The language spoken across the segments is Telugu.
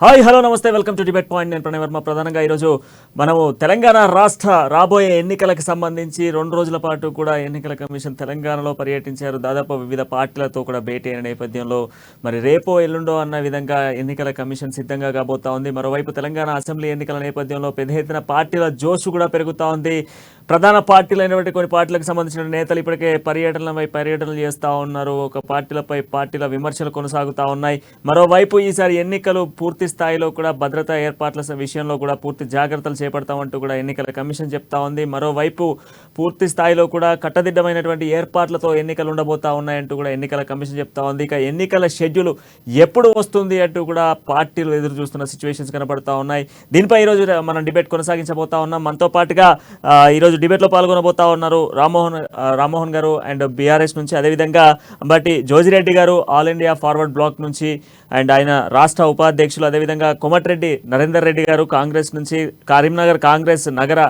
హాయ్ హలో నమస్తే వెల్కమ్ టు డిబేట్ పాయింట్. నేను ప్రణయ్ వర్మ. ప్రధానంగా ఈరోజు మనము తెలంగాణ రాష్ట్ర రాబోయే ఎన్నికలకు సంబంధించి 2 రోజుల పాటు కూడా ఎన్నికల కమిషన్ తెలంగాణలో పర్యటించారు. దాదాపు వివిధ పార్టీలతో కూడా భేటీ అయిన నేపథ్యంలో మరి రేపో ఎల్లుండో అన్న విధంగా ఎన్నికల కమిషన్ సిద్ధంగా కాబోతా ఉంది. మరోవైపు తెలంగాణ అసెంబ్లీ ఎన్నికల నేపథ్యంలో పెద్ద ఎత్తున పార్టీల జోషు కూడా పెరుగుతూ ఉంది. ప్రధాన పార్టీలైనటువంటి కొన్ని పార్టీలకు సంబంధించిన నేతలు ఇప్పటికే పర్యటనలు చేస్తూ ఉన్నారు. ఒక పార్టీల విమర్శలు కొనసాగుతూ ఉన్నాయి. మరోవైపు ఈసారి ఎన్నికలు పూర్తి స్థాయిలో కూడా భద్రతా ఏర్పాట్ల విషయంలో కూడా పూర్తి జాగ్రత్తలు చేపడతామంటూ కూడా ఎన్నికల కమిషన్ చెప్తా ఉంది. మరోవైపు పూర్తి స్థాయిలో కూడా కట్టదిట్టమైనటువంటి ఏర్పాట్లతో ఎన్నికలు ఉండబోతా ఉన్నాయంటూ కూడా ఎన్నికల కమిషన్ చెప్తా ఉంది. ఇక ఎన్నికల షెడ్యూల్ ఎప్పుడు వస్తుంది అంటూ కూడా పార్టీలు ఎదురు చూస్తున్న సిచ్యువేషన్స్ కనబడతా ఉన్నాయి. దీనిపై ఈరోజు మనం డిబేట్ కొనసాగించబోతా ఉన్నాం. మనతో పాటుగా ఈరోజు డిబేట్లో పాల్గొనబోతా ఉన్నారు రామ్మోహన్ గారు అండ్ బీఆర్ఎస్ నుంచి, అదేవిధంగా బట్టి జోజిరెడ్డి గారు ఆల్ ఇండియా ఫార్వర్డ్ బ్లాక్ నుంచి అండ్ ఆయన రాష్ట్ర ఉపాధ్యక్షులు, అదేవిధంగా కోమటిరెడ్డి నరేందర్ రెడ్డి గారు కాంగ్రెస్ నుంచి, కరీంనగర్ కాంగ్రెస్ నగర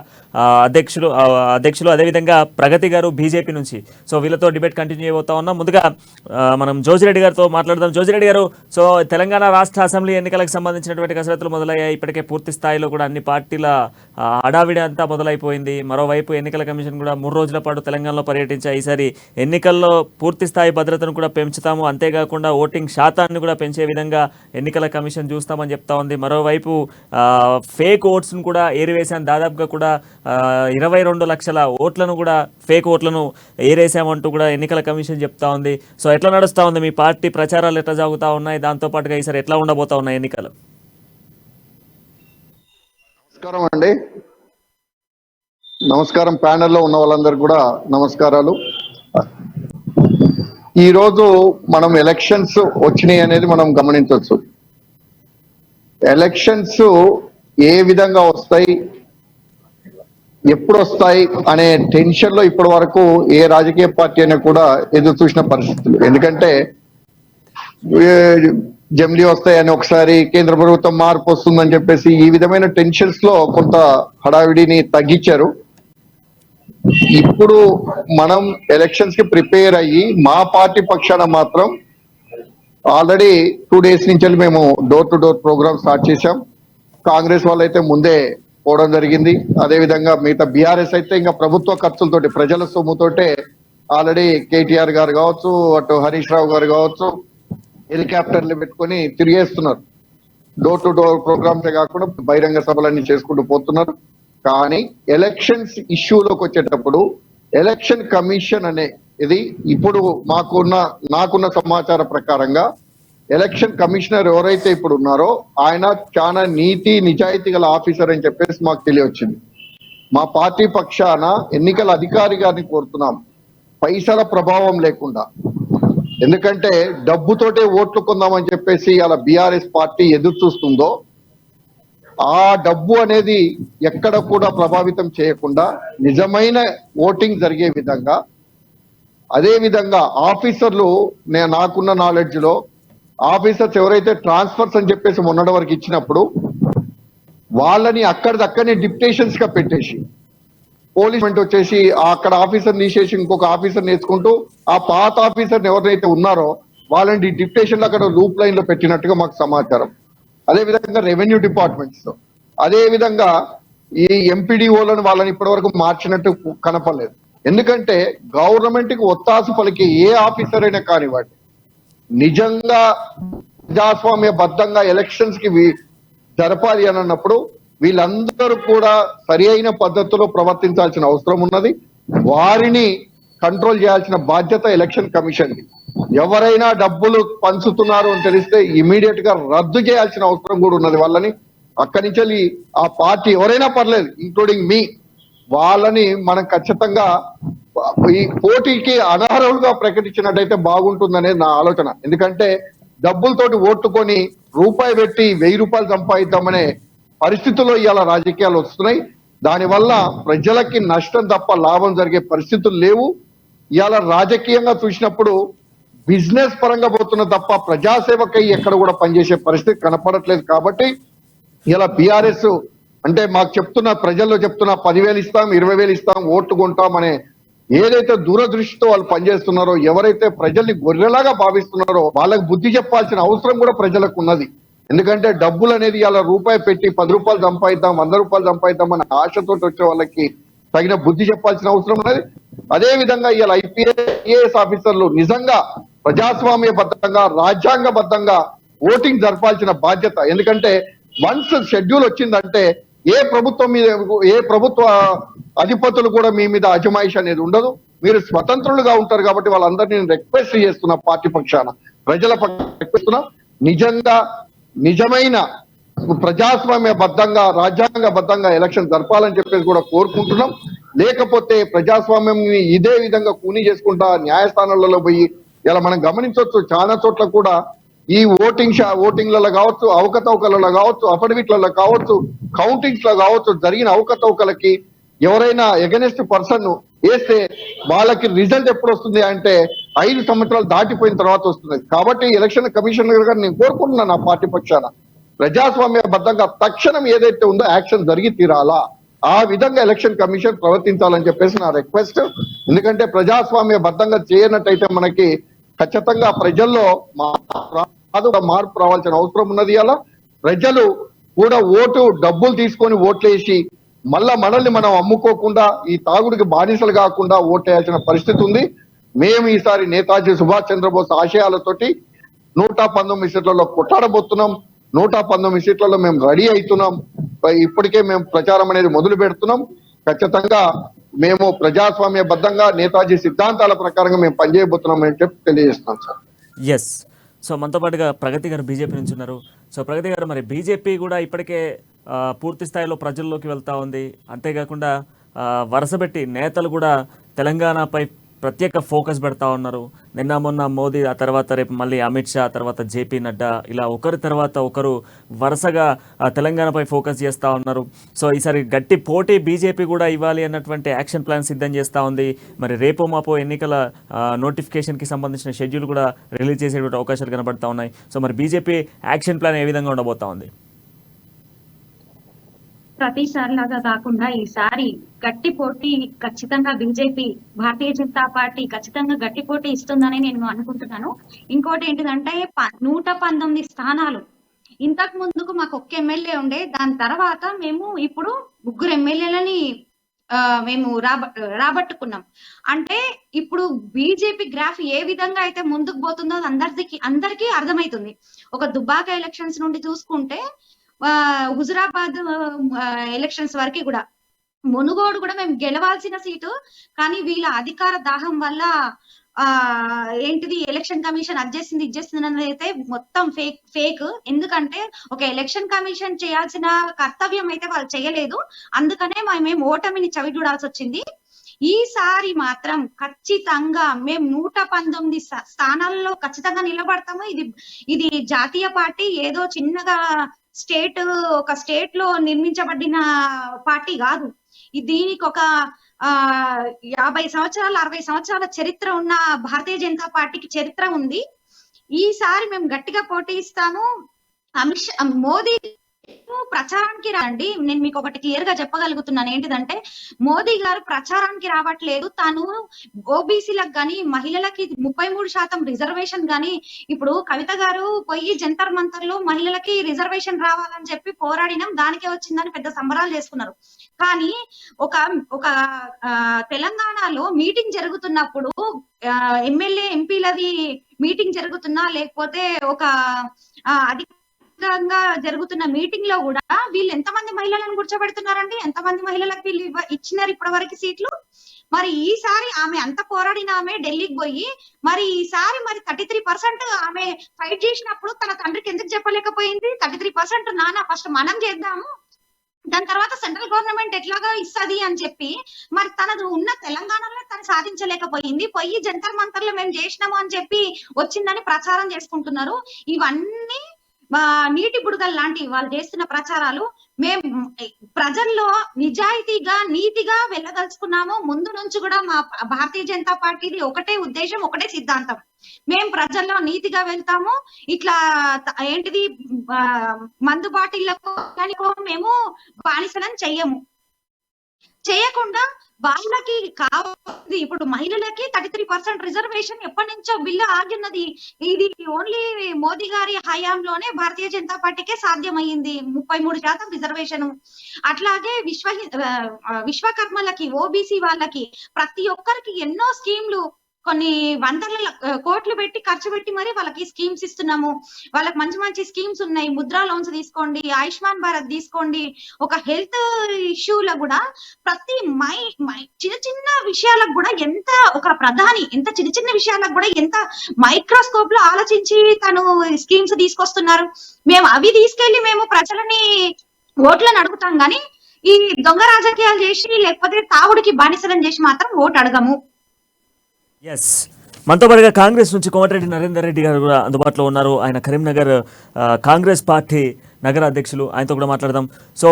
అధ్యక్షులు, అదేవిధంగా ప్రగతి గారు బీజేపీ నుంచి. సో వీళ్ళతో డిబేట్ కంటిన్యూ అయిపోతా ఉన్నాం. ముందుగా మనం జోజిరెడ్డి గారితో మాట్లాడదాం. జోజిరెడ్డి గారు, సో తెలంగాణ రాష్ట్ర అసెంబ్లీ ఎన్నికలకు సంబంధించినటువంటి కసరత్తులు మొదలయ్యాయి. ఇప్పటికే పూర్తి స్థాయిలో కూడా అన్ని పార్టీల హడావిడి అంతా మొదలైపోయింది. మరోవైపు ఎన్నికల కమిషన్ కూడా 3 రోజుల పాటు తెలంగాణలో పర్యటించాయి. ఈసారి ఎన్నికల్లో పూర్తి స్థాయి భద్రతను కూడా పెంచుతాము, అంతేకాకుండా ఓటింగ్ శాతాన్ని కూడా పెంచే విధంగా ఎన్నికల కమిషన్ చూస్తామని చెప్తా ఉంది. మరోవైపు ఫేక్ ఓట్స్ను కూడా ఏరివేశాను. దాదాపుగా కూడా 22 లక్షల ఓట్లను కూడా ఫేక్ ఓట్లను ఏరేసామంటూ కూడా ఎన్నికల కమిషన్ చెప్తా ఉంది. సో ఎట్లా నడుస్తూ ఉంది మీ పార్టీ ప్రచారాలు, ఎట్లా సాగుతూ ఉన్నాయి, దాంతోపాటుగా ఈసారి ఎట్లా ఉండబోతా ఉన్నాయి ఎన్నికలు? నమస్కారం అండి. నమస్కారం. ప్యానెల్లో ఉన్న వాళ్ళందరూ కూడా నమస్కారాలు. ఈరోజు మనం ఎలక్షన్స్ వచ్చినాయి అనేది మనం గమనించవచ్చు. ఎలక్షన్స్ ఏ విధంగా వస్తాయి, ఎప్పుడు వస్తాయి అనే టెన్షన్ లో ఇప్పటి వరకు ఏ రాజకీయ పార్టీ అయినా కూడా ఎదురు చూసిన పరిస్థితులు. ఎందుకంటే జమిలీ వస్తాయని, ఒకసారి కేంద్ర ప్రభుత్వం మార్పు వస్తుందని చెప్పేసి ఈ విధమైన టెన్షన్స్ లో కొంత హడావిడిని తగ్గించారు. ఇప్పుడు మనం ఎలక్షన్స్ కి ప్రిపేర్ అయ్యి మా పార్టీ పక్షాన మాత్రం ఆల్రెడీ 2 days నుంచి మేము door to door programme start చేశాం. కాంగ్రెస్ వాళ్ళు అయితే ముందే పోవడం జరిగింది. అదేవిధంగా మిగతా బీఆర్ఎస్ అయితే ఇంకా ప్రభుత్వ ఖర్చులతోటి, ప్రజల సొమ్ముతోటే ఆల్రెడీ కేటీఆర్ గారు కావచ్చు, అటు హరీష్ రావు గారు కావచ్చు, హెలికాప్టర్లు పెట్టుకొని తిరిగేస్తున్నారు. డోర్ టు డోర్ ప్రోగ్రామ్సే కాకుండా బహిరంగ సభలన్నీ చేసుకుంటూ పోతున్నారు. కానీ ఎలక్షన్స్ ఇష్యూలోకి వచ్చేటప్పుడు ఎలక్షన్ కమిషన్ అనే ఇది ఇప్పుడు నాకున్న సమాచార ప్రకారంగా ఎలక్షన్ కమిషనర్ ఎవరైతే ఇప్పుడు ఉన్నారో ఆయన చాలా నీతి నిజాయితీ గల ఆఫీసర్ అని చెప్పేసి మాకు తెలియవచ్చింది. మా పార్టీ పక్షాన ఎన్నికల అధికారి గారిని కోరుతున్నాం, పైసల ప్రభావం లేకుండా. ఎందుకంటే డబ్బుతోటే ఓట్లు కొందామని చెప్పేసి అలా బీఆర్ఎస్ పార్టీ ఎదురు చూస్తుందో, ఆ డబ్బు అనేది ఎక్కడ కూడా ప్రభావితం చేయకుండా నిజమైన ఓటింగ్ జరిగే విధంగా, అదే విధంగా ఆఫీసర్లు, నాకున్న నాలెడ్జ్ లో ఆఫీసర్స్ ఎవరైతే ట్రాన్స్ఫర్స్ అని చెప్పేసి మొన్నటి వరకు ఇచ్చినప్పుడు వాళ్ళని అక్కడిదక్కడనే డిప్యుటేషన్స్ గా పెట్టేసి, పోలీస్ వచ్చేసి అక్కడ ఆఫీసర్ తీసేసి ఇంకొక ఆఫీసర్ నేర్చుకుంటూ ఆ పాత ఆఫీసర్ ఎవరైతే ఉన్నారో వాళ్ళని డిప్యుటేషన్ లో అక్కడ లూప్ లైన్ లో పెట్టినట్టుగా మాకు సమాచారం. అదే విధంగా రెవెన్యూ డిపార్ట్మెంట్స్, అదే విధంగా ఈ ఎంపీడీఓలను వాళ్ళని ఇప్పటి వరకు మార్చినట్టు కనపడలేదు. ఎందుకంటే గవర్నమెంట్ కి ఒత్తాసు పలికి ఏ ఆఫీసర్ అయినా కానివ్వండి, నిజంగా ప్రజాస్వామ్య బద్ధంగా ఎలక్షన్స్ కి జరపాలి అని అన్నప్పుడు వీళ్ళందరూ కూడా సరి అయిన పద్ధతిలో ప్రవర్తించాల్సిన అవసరం ఉన్నది. వారిని కంట్రోల్ చేయాల్సిన బాధ్యత ఎలక్షన్ కమిషన్ కి. ఎవరైనా డబ్బులు పంచుతున్నారు అని తెలిస్తే ఇమీడియట్ గా రద్దు చేయాల్సిన అవసరం కూడా ఉన్నది. వాళ్ళని అక్కడి నుంచి ఆ పార్టీ ఎవరైనా పర్లేదు, ఇంక్లూడింగ్ మీ, వాళ్ళని మనం ఖచ్చితంగా ఈ పోటీకి అనర్హులుగా ప్రకటించినట్టయితే బాగుంటుందనేది నా ఆలోచన. ఎందుకంటే డబ్బులతోటి ఓట్టుకొని రూపాయి పెట్టి 1000 రూపాయలు సంపాదిద్దామనే పరిస్థితుల్లో ఇవాళ రాజకీయాలు వస్తున్నాయి. దానివల్ల ప్రజలకి నష్టం తప్ప లాభం జరిగే పరిస్థితులు లేవు. ఇవాళ రాజకీయంగా చూసినప్పుడు బిజినెస్ పరంగా పోతున్న తప్ప ప్రజాసేవకై ఎక్కడ కూడా పనిచేసే పరిస్థితి కనపడట్లేదు. కాబట్టి ఇలా బీఆర్ఎస్ అంటే మాకు చెప్తున్న, ప్రజల్లో చెప్తున్న 10,000 ఇస్తాం, 20,000 ఇస్తాం, ఓట్లు కొంటాం అనే ఏదైతే దూరదృష్టితో వాళ్ళు పనిచేస్తున్నారో, ఎవరైతే ప్రజల్ని గొర్రెలాగా భావిస్తున్నారో వాళ్ళకి బుద్ధి చెప్పాల్సిన అవసరం కూడా ప్రజలకు ఉన్నది. ఎందుకంటే డబ్బులు అనేది ఇలా రూపాయి పెట్టి 10 రూపాయలు సంపాదిద్దాం 100 రూపాయలు సంపాదిద్దాం అన్న ఆశతో వచ్చే వాళ్ళకి తగిన బుద్ధి చెప్పాల్సిన అవసరం ఉన్నది. అదే విధంగా ఇలా ఐఏఎస్ ఆఫీసర్లు నిజంగా ప్రజాస్వామ్యబద్ధంగా రాజ్యాంగబద్ధంగా ఓటింగ్ జరపాల్సిన బాధ్యత. ఎందుకంటే వన్స్ షెడ్యూల్ వచ్చిందంటే ఏ ప్రభుత్వం మీద ఏ ప్రభుత్వ అధిపతులు కూడా మీ మీద అజమాయిషి అనేది ఉండదు. మీరు స్వతంత్రులుగా ఉంటారు కాబట్టి వాళ్ళందరినీ నేను రిక్వెస్ట్ చేస్తున్నా, పార్టీ పక్షాన ప్రజల పక్షాన నిజంగా నిజమైన ప్రజాస్వామ్యబద్ధంగా రాజ్యాంగబద్ధంగా ఎలక్షన్ జరపాలని చెప్పేసి కూడా కోరుకుంటున్నాం. లేకపోతే ప్రజాస్వామ్యం ఇదే విధంగా కూనీ చేసుకుంటా న్యాయస్థానాలలో పోయి ఇలా మనం గమనించవచ్చు. చాలా చోట్ల కూడా ఈ ఓటింగ్లలో కావచ్చు, అవకతవకలలో కావచ్చు, అఫిడవిట్లలో కావచ్చు, కౌంటింగ్స్ లో కావచ్చు, జరిగిన అవకతవకలకి ఎవరైనా ఎగనెస్ట్ పర్సన్ వేస్తే వాళ్ళకి రిజల్ట్ ఎప్పుడు వస్తుంది అంటే 5 సంవత్సరాలు దాటిపోయిన తర్వాత వస్తుంది. కాబట్టి ఎలక్షన్ కమిషనర్ గారు నేను కోరుకుంటున్నాను నా పార్టీ పక్షాన ప్రజాస్వామ్యబద్ధంగా తక్షణం ఏదైతే ఉందో యాక్షన్ జరిగి తీరాలా, ఆ విధంగా ఎలక్షన్ కమిషన్ ప్రవర్తించాలని చెప్పేసి నా రిక్వెస్ట్. ఎందుకంటే ప్రజాస్వామ్యబద్ధంగా చేయనట్టయితే మనకి ఖచ్చితంగా ప్రజల్లో మార్పు రావాల్సిన అవసరం ఉన్నది. అలా ప్రజలు కూడా డబ్బులు తీసుకొని ఓట్లేసి మళ్ళా మనల్ని మనం అమ్ముకోకుండా ఈ తాగుడికి బానిసలు కాకుండా ఓటేయాల్సిన పరిస్థితి ఉంది. మేము ఈసారి నేతాజీ సుభాష్ చంద్రబోస్ ఆశయాలతోటి 119 సీట్లలో కొట్టాడబోతున్నాం. 119 సీట్లలో మేము రెడీ అవుతున్నాం. ఇప్పటికే మేము ప్రచారం అనేది మొదలు పెడుతున్నాం. ఖచ్చితంగా మేము ప్రజాస్వామ్యబద్ధంగా నేతాజీ సిద్ధాంతాల ప్రకారంగా మేము పనిచేయబోతున్నాం అని చెప్పి తెలియజేస్తున్నాం సార్. ఎస్. సో మనతో పాటుగా ప్రగతి గారు బీజేపీ నుంచి ఉన్నారు. సో ప్రగతి గారు, మరి బీజేపీ కూడా ఇప్పటికే పూర్తి స్థాయిలో ప్రజల్లోకి వెళ్తూ ఉంది. అంతేకాకుండా వరుసపెట్టి నేతలు కూడా తెలంగాణపై ప్రత్యేక ఫోకస్ పెడతా ఉన్నారు. నిన్న మొన్న మోదీ, ఆ తర్వాత రేపు మళ్ళీ అమిత్ షా, తర్వాత జేపీ నడ్డా, ఇలా ఒకరి తర్వాత ఒకరు వరుసగా తెలంగాణపై ఫోకస్ చేస్తూ ఉన్నారు. సో ఈసారి గట్టి పోటీ బీజేపీ కూడా ఇవ్వాలి అన్నటువంటి యాక్షన్ ప్లాన్ సిద్ధం చేస్తూ ఉంది. మరి రేపో మాపో ఎన్నికల నోటిఫికేషన్కి సంబంధించిన షెడ్యూల్ కూడా రిలీజ్ చేసేటువంటి అవకాశాలు కనబడతా ఉన్నాయి. సో మరి బీజేపీ యాక్షన్ ప్లాన్ ఏ విధంగా ఉండబోతా ఉంది? ప్రతిసారి లాగా కాకుండా ఈసారి గట్టి పోటీ ఖచ్చితంగా బీజేపీ, భారతీయ జనతా పార్టీ ఖచ్చితంగా గట్టి పోటీ ఇస్తుందని నేను అనుకుంటున్నాను. ఇంకోటి ఏంటిదంటే 119 స్థానాలు. ఇంతకు ముందుకు మాకు ఒక్క ఎమ్మెల్యే ఉండే, దాని తర్వాత మేము ఇప్పుడు 3 ఎమ్మెల్యేలని మేము రాబట్టుకున్నాం. అంటే ఇప్పుడు బీజేపీ గ్రాఫ్ ఏ విధంగా అయితే ముందుకు పోతుందో అందరికీ అర్థమవుతుంది. ఒక దుబ్బాక ఎలక్షన్స్ నుండి చూసుకుంటే హుజురాబాద్ ఎలక్షన్స్ వరకు కూడా, మునుగోడు కూడా మేము గెలవాల్సిన సీటు, కానీ వీళ్ళ అధికార దాహం వల్ల ఏంటిది ఎలక్షన్ కమిషన్ ఇది చేస్తుంది అనేది అయితే మొత్తం ఫేక్. ఎందుకంటే ఒక ఎలక్షన్ కమిషన్ చేయాల్సిన కర్తవ్యం అయితే వాళ్ళు చేయలేదు. అందుకనే మేము ఓటమిని చవి చూడాల్సి వచ్చింది. ఈసారి మాత్రం ఖచ్చితంగా మేము 119 స్థానాల్లో ఖచ్చితంగా నిలబడతాము. ఇది జాతీయ పార్టీ ఏదో చిన్నగా ఒక స్టేట్ లో నిర్మించబడిన పార్టీ కాదు. దీనికి ఒక 50 సంవత్సరాల 60 సంవత్సరాల చరిత్ర ఉన్న భారతీయ జనతా పార్టీకి చరిత్ర ఉంది. ఈసారి మేము గట్టిగా పోటీ ఇస్తాము. అమిత్ షా, మోదీ ప్రచారానికి రండి. నేను మీకు ఒకటి క్లియర్ గా చెప్పగలుగుతున్నాను. ఏంటిదంటే మోదీ గారు ప్రచారానికి రావట్లేదు. తాను ఓబీసీలకు గాని మహిళలకి 33% రిజర్వేషన్ గాని, ఇప్పుడు కవిత గారు పోయి జంతర్ మంతర్ లో మహిళలకి రిజర్వేషన్ రావాలని చెప్పి పోరాడినాం, దానికే వచ్చిందని పెద్ద సంబరాలు చేసుకున్నారు. కానీ ఒక తెలంగాణలో మీటింగ్ జరుగుతున్నప్పుడు, ఎమ్మెల్యే ఎంపీలది మీటింగ్ జరుగుతున్నా, లేకపోతే ఒక జరుగుతున్న మీటింగ్ లో కూడా వీళ్ళు ఎంతమంది మహిళలను కూర్చోబెడుతున్నారండి? ఎంతమంది మహిళలకు వీళ్ళు ఇచ్చినారు ఇప్పటి వరకు సీట్లు? మరి ఈసారి ఆమె అంత పోరాడిన ఆమె ఢిల్లీకి పోయి మరి ఈసారి 33% ఆమె ఫైట్ చేసినప్పుడు తన తండ్రికి ఎందుకు చెప్పలేకపోయింది? 33% నాన్న ఫస్ట్ మనం చేద్దాము, దాని తర్వాత సెంట్రల్ గవర్నమెంట్ ఎట్లాగా ఇస్తుంది అని చెప్పి మరి తనది ఉన్న తెలంగాణలో తను సాధించలేకపోయింది. పోయి జంతర్ మంతర్లు మేము చేసినాము అని చెప్పి వచ్చిందని ప్రచారం చేసుకుంటున్నారు. ఇవన్నీ నీటి బుడగలు లాంటి వాళ్ళు చేస్తున్న ప్రచారాలు. మేము ప్రజల్లో నిజాయితీగా నీతిగా వెళ్ళదలుచుకున్నాము. ముందు నుంచి కూడా మా భారతీయ జనతా పార్టీది ఒకటే ఉద్దేశం, ఒకటే సిద్ధాంతం. మేము ప్రజల్లో నీతిగా వెళ్తాము. ఇట్లా ఏంటిది మందు బాటిళ్లకు మేము బానిసలను చెయ్యము. చేయకుండా వాళ్ళకి కావాలి. ఇప్పుడు మహిళలకి 33% రిజర్వేషన్ ఎప్పటి నుంచో బిల్లు ఆగిన్నది. ఇది ఓన్లీ మోదీ గారి హయాంలోనే భారతీయ జనతా పార్టీకే సాధ్యమైంది 33% రిజర్వేషన్. అట్లాగే విశ్వకర్మలకి, ఓబీసీ వాళ్ళకి ప్రతి ఒక్కరికి ఎన్నో స్కీమ్లు కొన్ని వందల కోట్లు పెట్టి ఖర్చు పెట్టి మరి వాళ్ళకి స్కీమ్స్ ఇస్తున్నాము. వాళ్ళకి మంచి మంచి స్కీమ్స్ ఉన్నాయి. ముద్రా లోన్స్ తీసుకోండి, ఆయుష్మాన్ భారత్ తీసుకోండి. ఒక హెల్త్ ఇష్యూలో కూడా ప్రతి చిన్న చిన్న విషయాలకు కూడా ఎంత ఒక ప్రధాని ఎంత చిన్న చిన్న విషయాలకు కూడా ఎంత మైక్రోస్కోప్ లో ఆలోచించి తను స్కీమ్స్ తీసుకొస్తున్నారు. మేము అవి తీసుకెళ్లి మేము ప్రజలని ఓట్లను అడుగుతాం గానీ ఈ దొంగ రాజకీయాలు చేసి లేకపోతే తావుడికి బానిసలను చేసి మాత్రం ఓటు అడగము. ఎస్, మనతో పాటుగా కాంగ్రెస్ నుంచి కోమటిరెడ్డి నరేందర్ రెడ్డి గారు కూడా అందుబాటులో ఉన్నారు. ఆయన కరీంనగర్ కాంగ్రెస్ పార్టీ నగర అధ్యక్షులు, ఆయనతో కూడా మాట్లాడదాం. సో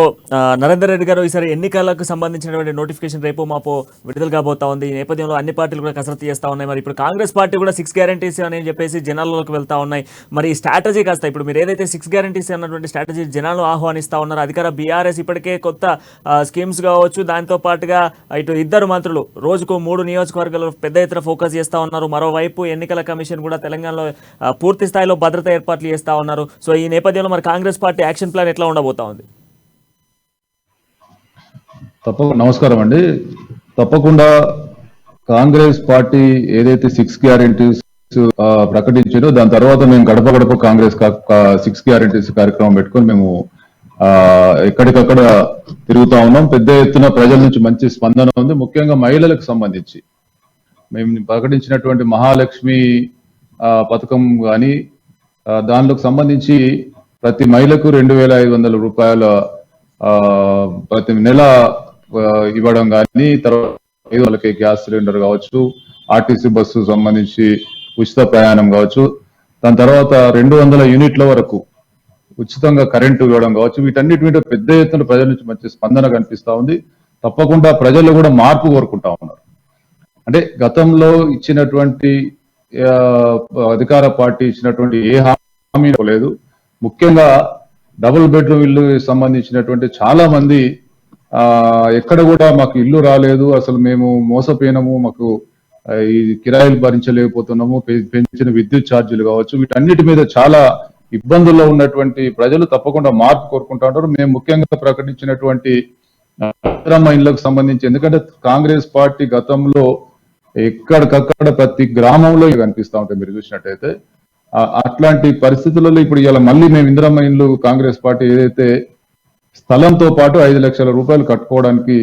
నరేందర్ రెడ్డి గారు, ఈసారి ఎన్నికలకు సంబంధించినటువంటి నోటిఫికేషన్ రేపు మాపో విడుదల కాబోతా ఉంది. ఈ నేపథ్యంలో అన్ని పార్టీలు కూడా కసరత్తు చేస్తూ ఉన్నాయి. మరి ఇప్పుడు కాంగ్రెస్ పార్టీ కూడా 6 గ్యారంటీస్ అని చెప్పేసి జనాల్లోకి వెళ్తా ఉన్నాయి. మరి ఈ స్ట్రాటజీ కాస్త ఇప్పుడు మీరు ఏదైతే 6 గ్యారంటీస్ అన్నటువంటి స్ట్రాటజీ జనాలు ఆహ్వానిస్తూ ఉన్నారు, అధికార బీఆర్ఎస్ ఇప్పటికే కొత్త స్కీమ్స్ కావచ్చు, దాంతో పాటుగా ఇటు ఇద్దరు మంత్రులు రోజుకు 3 నియోజకవర్గాలు పెద్ద ఎత్తున ఫోకస్ చేస్తూ ఉన్నారు. మరోవైపు ఎన్నికల కమిషన్ కూడా తెలంగాణలో పూర్తి స్థాయిలో భద్రతా ఏర్పాట్లు చేస్తూ ఉన్నారు. సో ఈ నేపథ్యంలో మరి కాంగ్రెస్ పార్టీ యాక్షన్ ప్లాన్ ఎట్లా ఉండబోతా ఉంది? నమస్కారం అండి. తప్పకుండా కాంగ్రెస్ పార్టీ ఏదైతే 6 గ్యారెంటీస్ ప్రకటించారో దాని తర్వాత మేము గడప గడప కాంగ్రెస్ 6 గ్యారెంటీస్ కార్యక్రమం పెట్టుకొని మేము ఎక్కడికక్కడ తిరుగుతా ఉన్నాం. పెద్ద ఎత్తున ప్రజల నుంచి మంచి స్పందన ఉంది. ముఖ్యంగా మహిళలకు సంబంధించి మేము ప్రకటించినటువంటి మహాలక్ష్మి పథకం కానీ దానిలోకి సంబంధించి ప్రతి మహిళకు 2,500 రూపాయల ప్రతి నెల ఇవ్వడం కానీ, తర్వాత వాళ్ళకి గ్యాస్ సిలిండర్ కావచ్చు, ఆర్టీసీ బస్సు సంబంధించి ఉచిత ప్రయాణం కావచ్చు, దాని తర్వాత 200 యూనిట్ల వరకు ఉచితంగా కరెంటు ఇవ్వడం కావచ్చు. వీటన్నిటి మీద పెద్ద ఎత్తున ప్రజల నుంచి మంచి స్పందన కనిపిస్తా ఉంది. తప్పకుండా ప్రజలు కూడా మార్పు కోరుకుంటా ఉన్నారు. అంటే గతంలో ఇచ్చినటువంటి అధికార పార్టీ ఇచ్చినటువంటి ఏ హామీ లేదు. ముఖ్యంగా డబుల్ బెడ్రూమ్ ఇల్లు సంబంధించినటువంటి చాలా మంది ఎక్కడ కూడా మాకు ఇల్లు రాలేదు, అసలు మేము మోసపోయినాము, మాకు ఈ కిరాయిలు భరించలేకపోతున్నాము, పెంచిన విద్యుత్ ఛార్జీలు కావచ్చు, వీటన్నిటి మీద చాలా ఇబ్బందుల్లో ఉన్నటువంటి ప్రజలు తప్పకుండా మార్పు కోరుకుంటా ఉంటారు. మేము ముఖ్యంగా ప్రకటించినటువంటి ఇళ్లకు సంబంధించి, ఎందుకంటే కాంగ్రెస్ పార్టీ గతంలో ఎక్కడికక్కడ ప్రతి గ్రామంలో కనిపిస్తా ఉంటాయి మీరు చూసినట్టయితే. అట్లాంటి పరిస్థితులలో ఇప్పుడు ఇలా మళ్ళీ మేము ఇందిరమ్మ ఇండ్లు కాంగ్రెస్ పార్టీ ఏదైతే స్థలంతో పాటు 5 లక్షల రూపాయలు కట్టుకోవడానికి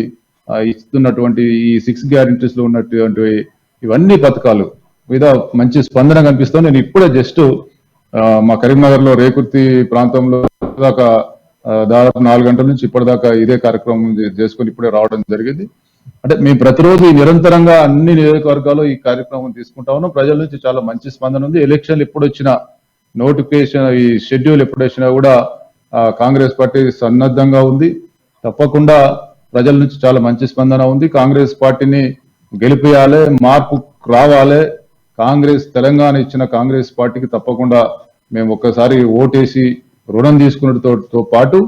ఇస్తున్నటువంటి ఈ 6 గ్యారెంటీస్ లో ఉన్నటువంటి ఇవన్నీ పథకాలు మీద మంచి స్పందన కనిపిస్తాం. నేను ఇప్పుడే జస్ట్ మా కరీంనగర్ లో రేకుర్తి ప్రాంతంలో దాకా దాదాపు 4 గంటల నుంచి ఇప్పటిదాకా ఇదే కార్యక్రమం చేసుకుని ఇప్పుడే రావడం జరిగింది. అంటే మేము ప్రతిరోజు నిరంతరంగా అన్ని నియోజకవర్గాల్లో ఈ కార్యక్రమం తీసుకుంటా ఉన్నాం. ప్రజల నుంచి చాలా మంచి స్పందన ఉంది. ఎలక్షన్లు ఎప్పుడు వచ్చినా, నోటిఫికేషన్ ఈ షెడ్యూల్ ఎప్పుడు వచ్చినా కూడా కాంగ్రెస్ పార్టీ సన్నద్ధంగా ఉంది. తప్పకుండా ప్రజల నుంచి చాలా మంచి స్పందన ఉంది. కాంగ్రెస్ పార్టీని గెలిపియాలి, మార్పు రావాలి. కాంగ్రెస్ తెలంగాణ ఇచ్చిన కాంగ్రెస్ పార్టీకి తప్పకుండా మేము ఒక్కసారి ఓటేసి రుణం తీసుకున్నతో పాటు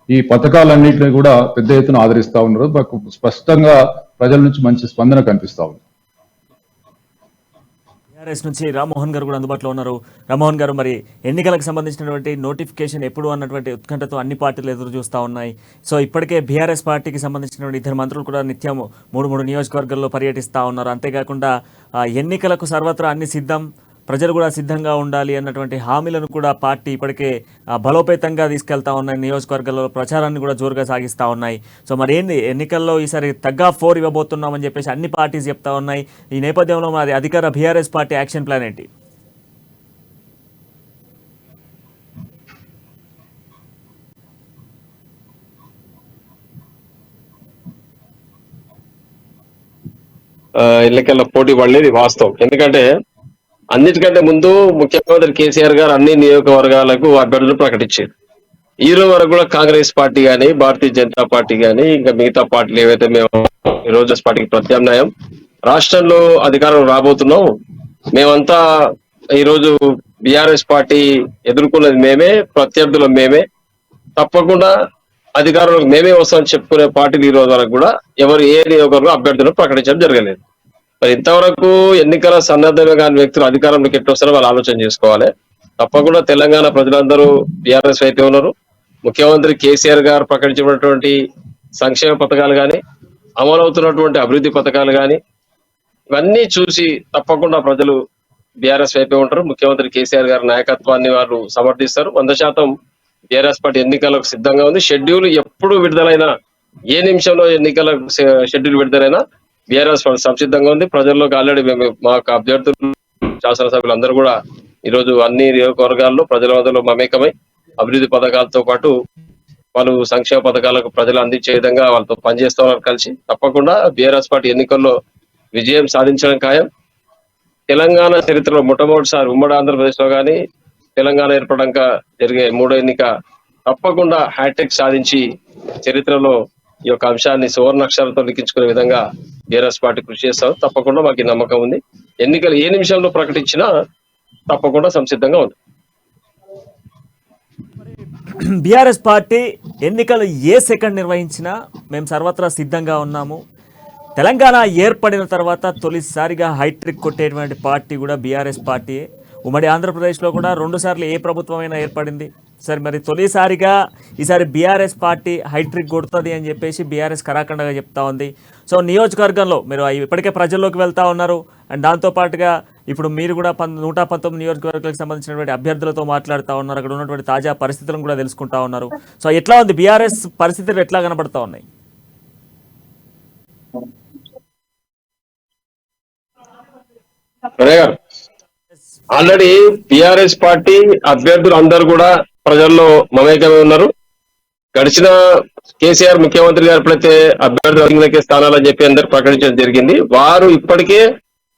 ఈ పథకాలన్నింటినీ కూడా పెద్ద ఎత్తున ఆదరిస్తా ఉన్నారు. మాకు స్పష్టంగా ప్రజల నుంచి మంచి స్పందన కనిపిస్తా ఉంది. టీఆర్ఎస్ నుంచి రామ్మోహన్ గారు కూడా అందుబాటులో ఉన్నారు. రామ్మోహన్ గారు, మరి ఎన్నికలకు సంబంధించినటువంటి నోటిఫికేషన్ ఎప్పుడు అన్నటువంటి ఉత్కంఠతో అన్ని పార్టీలు ఎదురు చూస్తూ ఉన్నాయి. సో ఇప్పటికే బీఆర్ఎస్ పార్టీకి సంబంధించినటువంటి 2 మంత్రులు కూడా నిత్యం 3 నియోజకవర్గాల్లో పర్యటిస్తూ ఉన్నారు. అంతేకాకుండా ఎన్నికలకు సర్వత్రా అన్ని సిద్ధం, ప్రజలు కూడా సిద్ధంగా ఉండాలి అన్నటువంటి హామీలను కూడా పార్టీ ఇప్పటికే బలోపేతంగా తీసుకెళ్తా ఉన్నాయి. నియోజకవర్గాల్లో ప్రచారాన్ని కూడా జోరుగా సాగిస్తూ ఉన్నాయి. సో మరి ఏంది ఎన్నికల్లో ఈసారి తగ్గ 4 ఇవ్వబోతున్నామని చెప్పేసి అన్ని పార్టీస్ చెప్తా ఉన్నాయి. ఈ నేపథ్యంలో మరి అధికార బీఆర్ఎస్ పార్టీ యాక్షన్ ప్లాన్ ఏంటి? ఎన్నికల్లో పోటీ పడలేదు వాస్తవం. ఎందుకంటే అన్నిటికంటే ముందు ముఖ్యమంత్రి కేసీఆర్ గారు అన్ని నియోజకవర్గాలకు అభ్యర్థులు ప్రకటించారు. ఈ రోజు వరకు కూడా కాంగ్రెస్ పార్టీ గానీ, భారతీయ జనతా పార్టీ గానీ, ఇంకా మిగతా పార్టీలు ఏవైతే మేము ఈ రోజు పార్టీకి ప్రత్యామ్నాయం రాష్ట్రంలో అధికారం రాబోతున్నాం, మేమంతా ఈ రోజు బీఆర్ఎస్ పార్టీ ఎదుర్కొన్నది మేమే, ప్రత్యర్థులు మేమే. తప్పకుండా అధికారంలోకి మేమే వస్తామని చెప్పుకునే పార్టీలు ఈ రోజు వరకు కూడా ఎవరు ఏ నియోజకవర్గం అభ్యర్థులను ప్రకటించడం జరగలేదు. మరి ఇంతవరకు ఎన్నికల సన్నద్ధమే కాని వ్యక్తులు అధికారంలోకి ఎట్టు వస్తారో వాళ్ళు ఆలోచన చేసుకోవాలి. తప్పకుండా తెలంగాణ ప్రజలందరూ బీఆర్ఎస్ వైపే ఉన్నారు. ముఖ్యమంత్రి కేసీఆర్ గారు ప్రకటించినటువంటి సంక్షేమ పథకాలు కానీ, అమలవుతున్నటువంటి అభివృద్ధి పథకాలు కానీ, ఇవన్నీ చూసి తప్పకుండా ప్రజలు బీఆర్ఎస్ వైపే ఉంటారు. ముఖ్యమంత్రి కేసీఆర్ గారి నాయకత్వాన్ని వారు సమర్థిస్తారు. 100% బీఆర్ఎస్ పార్టీ ఎన్నికలకు సిద్ధంగా ఉంది. షెడ్యూల్ ఎప్పుడు విడుదలైనా, ఏ నిమిషంలో ఎన్నికల షెడ్యూల్ విడుదలైనా బీఆర్ఎస్ సంసిద్ధంగా ఉంది. ప్రజల్లోకి ఆల్రెడీ మేము మాకు అభ్యర్థులు, శాసనసభ్యులు అందరూ కూడా ఈరోజు అన్ని నియోజకవర్గాల్లో ప్రజల వద్దలో మమేకమై అభివృద్ధి పథకాలతో పాటు వాళ్ళు సంక్షేమ పథకాలకు ప్రజలు అందించే విధంగా వాళ్ళతో పనిచేస్తున్నారు కలిసి. తప్పకుండా బీఆర్ఎస్ పార్టీ ఎన్నికల్లో విజయం సాధించడం ఖాయం. తెలంగాణ చరిత్రలో మొట్టమొదటిసారి ఉమ్మడి ఆంధ్రప్రదేశ్ లో కానీ తెలంగాణ ఏర్పడాక జరిగే 3వ ఎన్నిక తప్పకుండా హ్యాట్రిక్ సాధించి చరిత్రలో ఈ యొక్క అంశాన్ని సువర్ణాక్షరాలతో లిఖించుకునే విధంగా బీఆర్ఎస్ పార్టీ కృషి చేస్తారు. తప్పకుండా మాకు నమ్మకం ఉంది. ఎన్నికలు ఏ నిమిషంలో ప్రకటించినా తప్పకుండా సంసిద్ధంగా ఉంది. బీఆర్ఎస్ పార్టీ ఎన్నికలు ఏ సెకండ్ నిర్వహించినా మేము సర్వత్రా సిద్ధంగా ఉన్నాము. తెలంగాణ ఏర్పడిన తర్వాత తొలిసారిగా హైట్రిక్ కొట్టేటువంటి పార్టీ కూడా బీఆర్ఎస్ పార్టీయే. ఉమ్మడి ఆంధ్రప్రదేశ్లో కూడా 2 సార్లు ఏ ప్రభుత్వమైనా ఏర్పడింది. సరే, మరి తొలిసారిగా ఈసారి బీఆర్ఎస్ పార్టీ హైట్రిక్ కొడుతుంది అని చెప్పేసి బీఆర్ఎస్ కరాఖండగా చెప్తా ఉంది. సో నియోజకవర్గంలో మీరు ఇప్పటికే ప్రజల్లోకి వెళ్తా ఉన్నారు. అండ్ దాంతోపాటుగా ఇప్పుడు మీరు కూడా 119 నియోజకవర్గాలకు సంబంధించినటువంటి అభ్యర్థులతో మాట్లాడుతూ ఉన్నారు. అక్కడ ఉన్నటువంటి తాజా పరిస్థితులను కూడా తెలుసుకుంటా ఉన్నారు. సో ఎట్లా ఉంది బీఆర్ఎస్ పరిస్థితులు, ఎట్లా కనబడతా ఉన్నాయి? ఆల్రెడీ బీఆర్ఎస్ పార్టీ అభ్యర్థులు అందరూ కూడా ప్రజల్లో మమేకమై ఉన్నారు. గడిచిన కేసీఆర్ ముఖ్యమంత్రి గారు ఎప్పుడైతే అభ్యర్థులకే స్థానాలని చెప్పి అందరు ప్రకటించడం జరిగింది, వారు ఇప్పటికే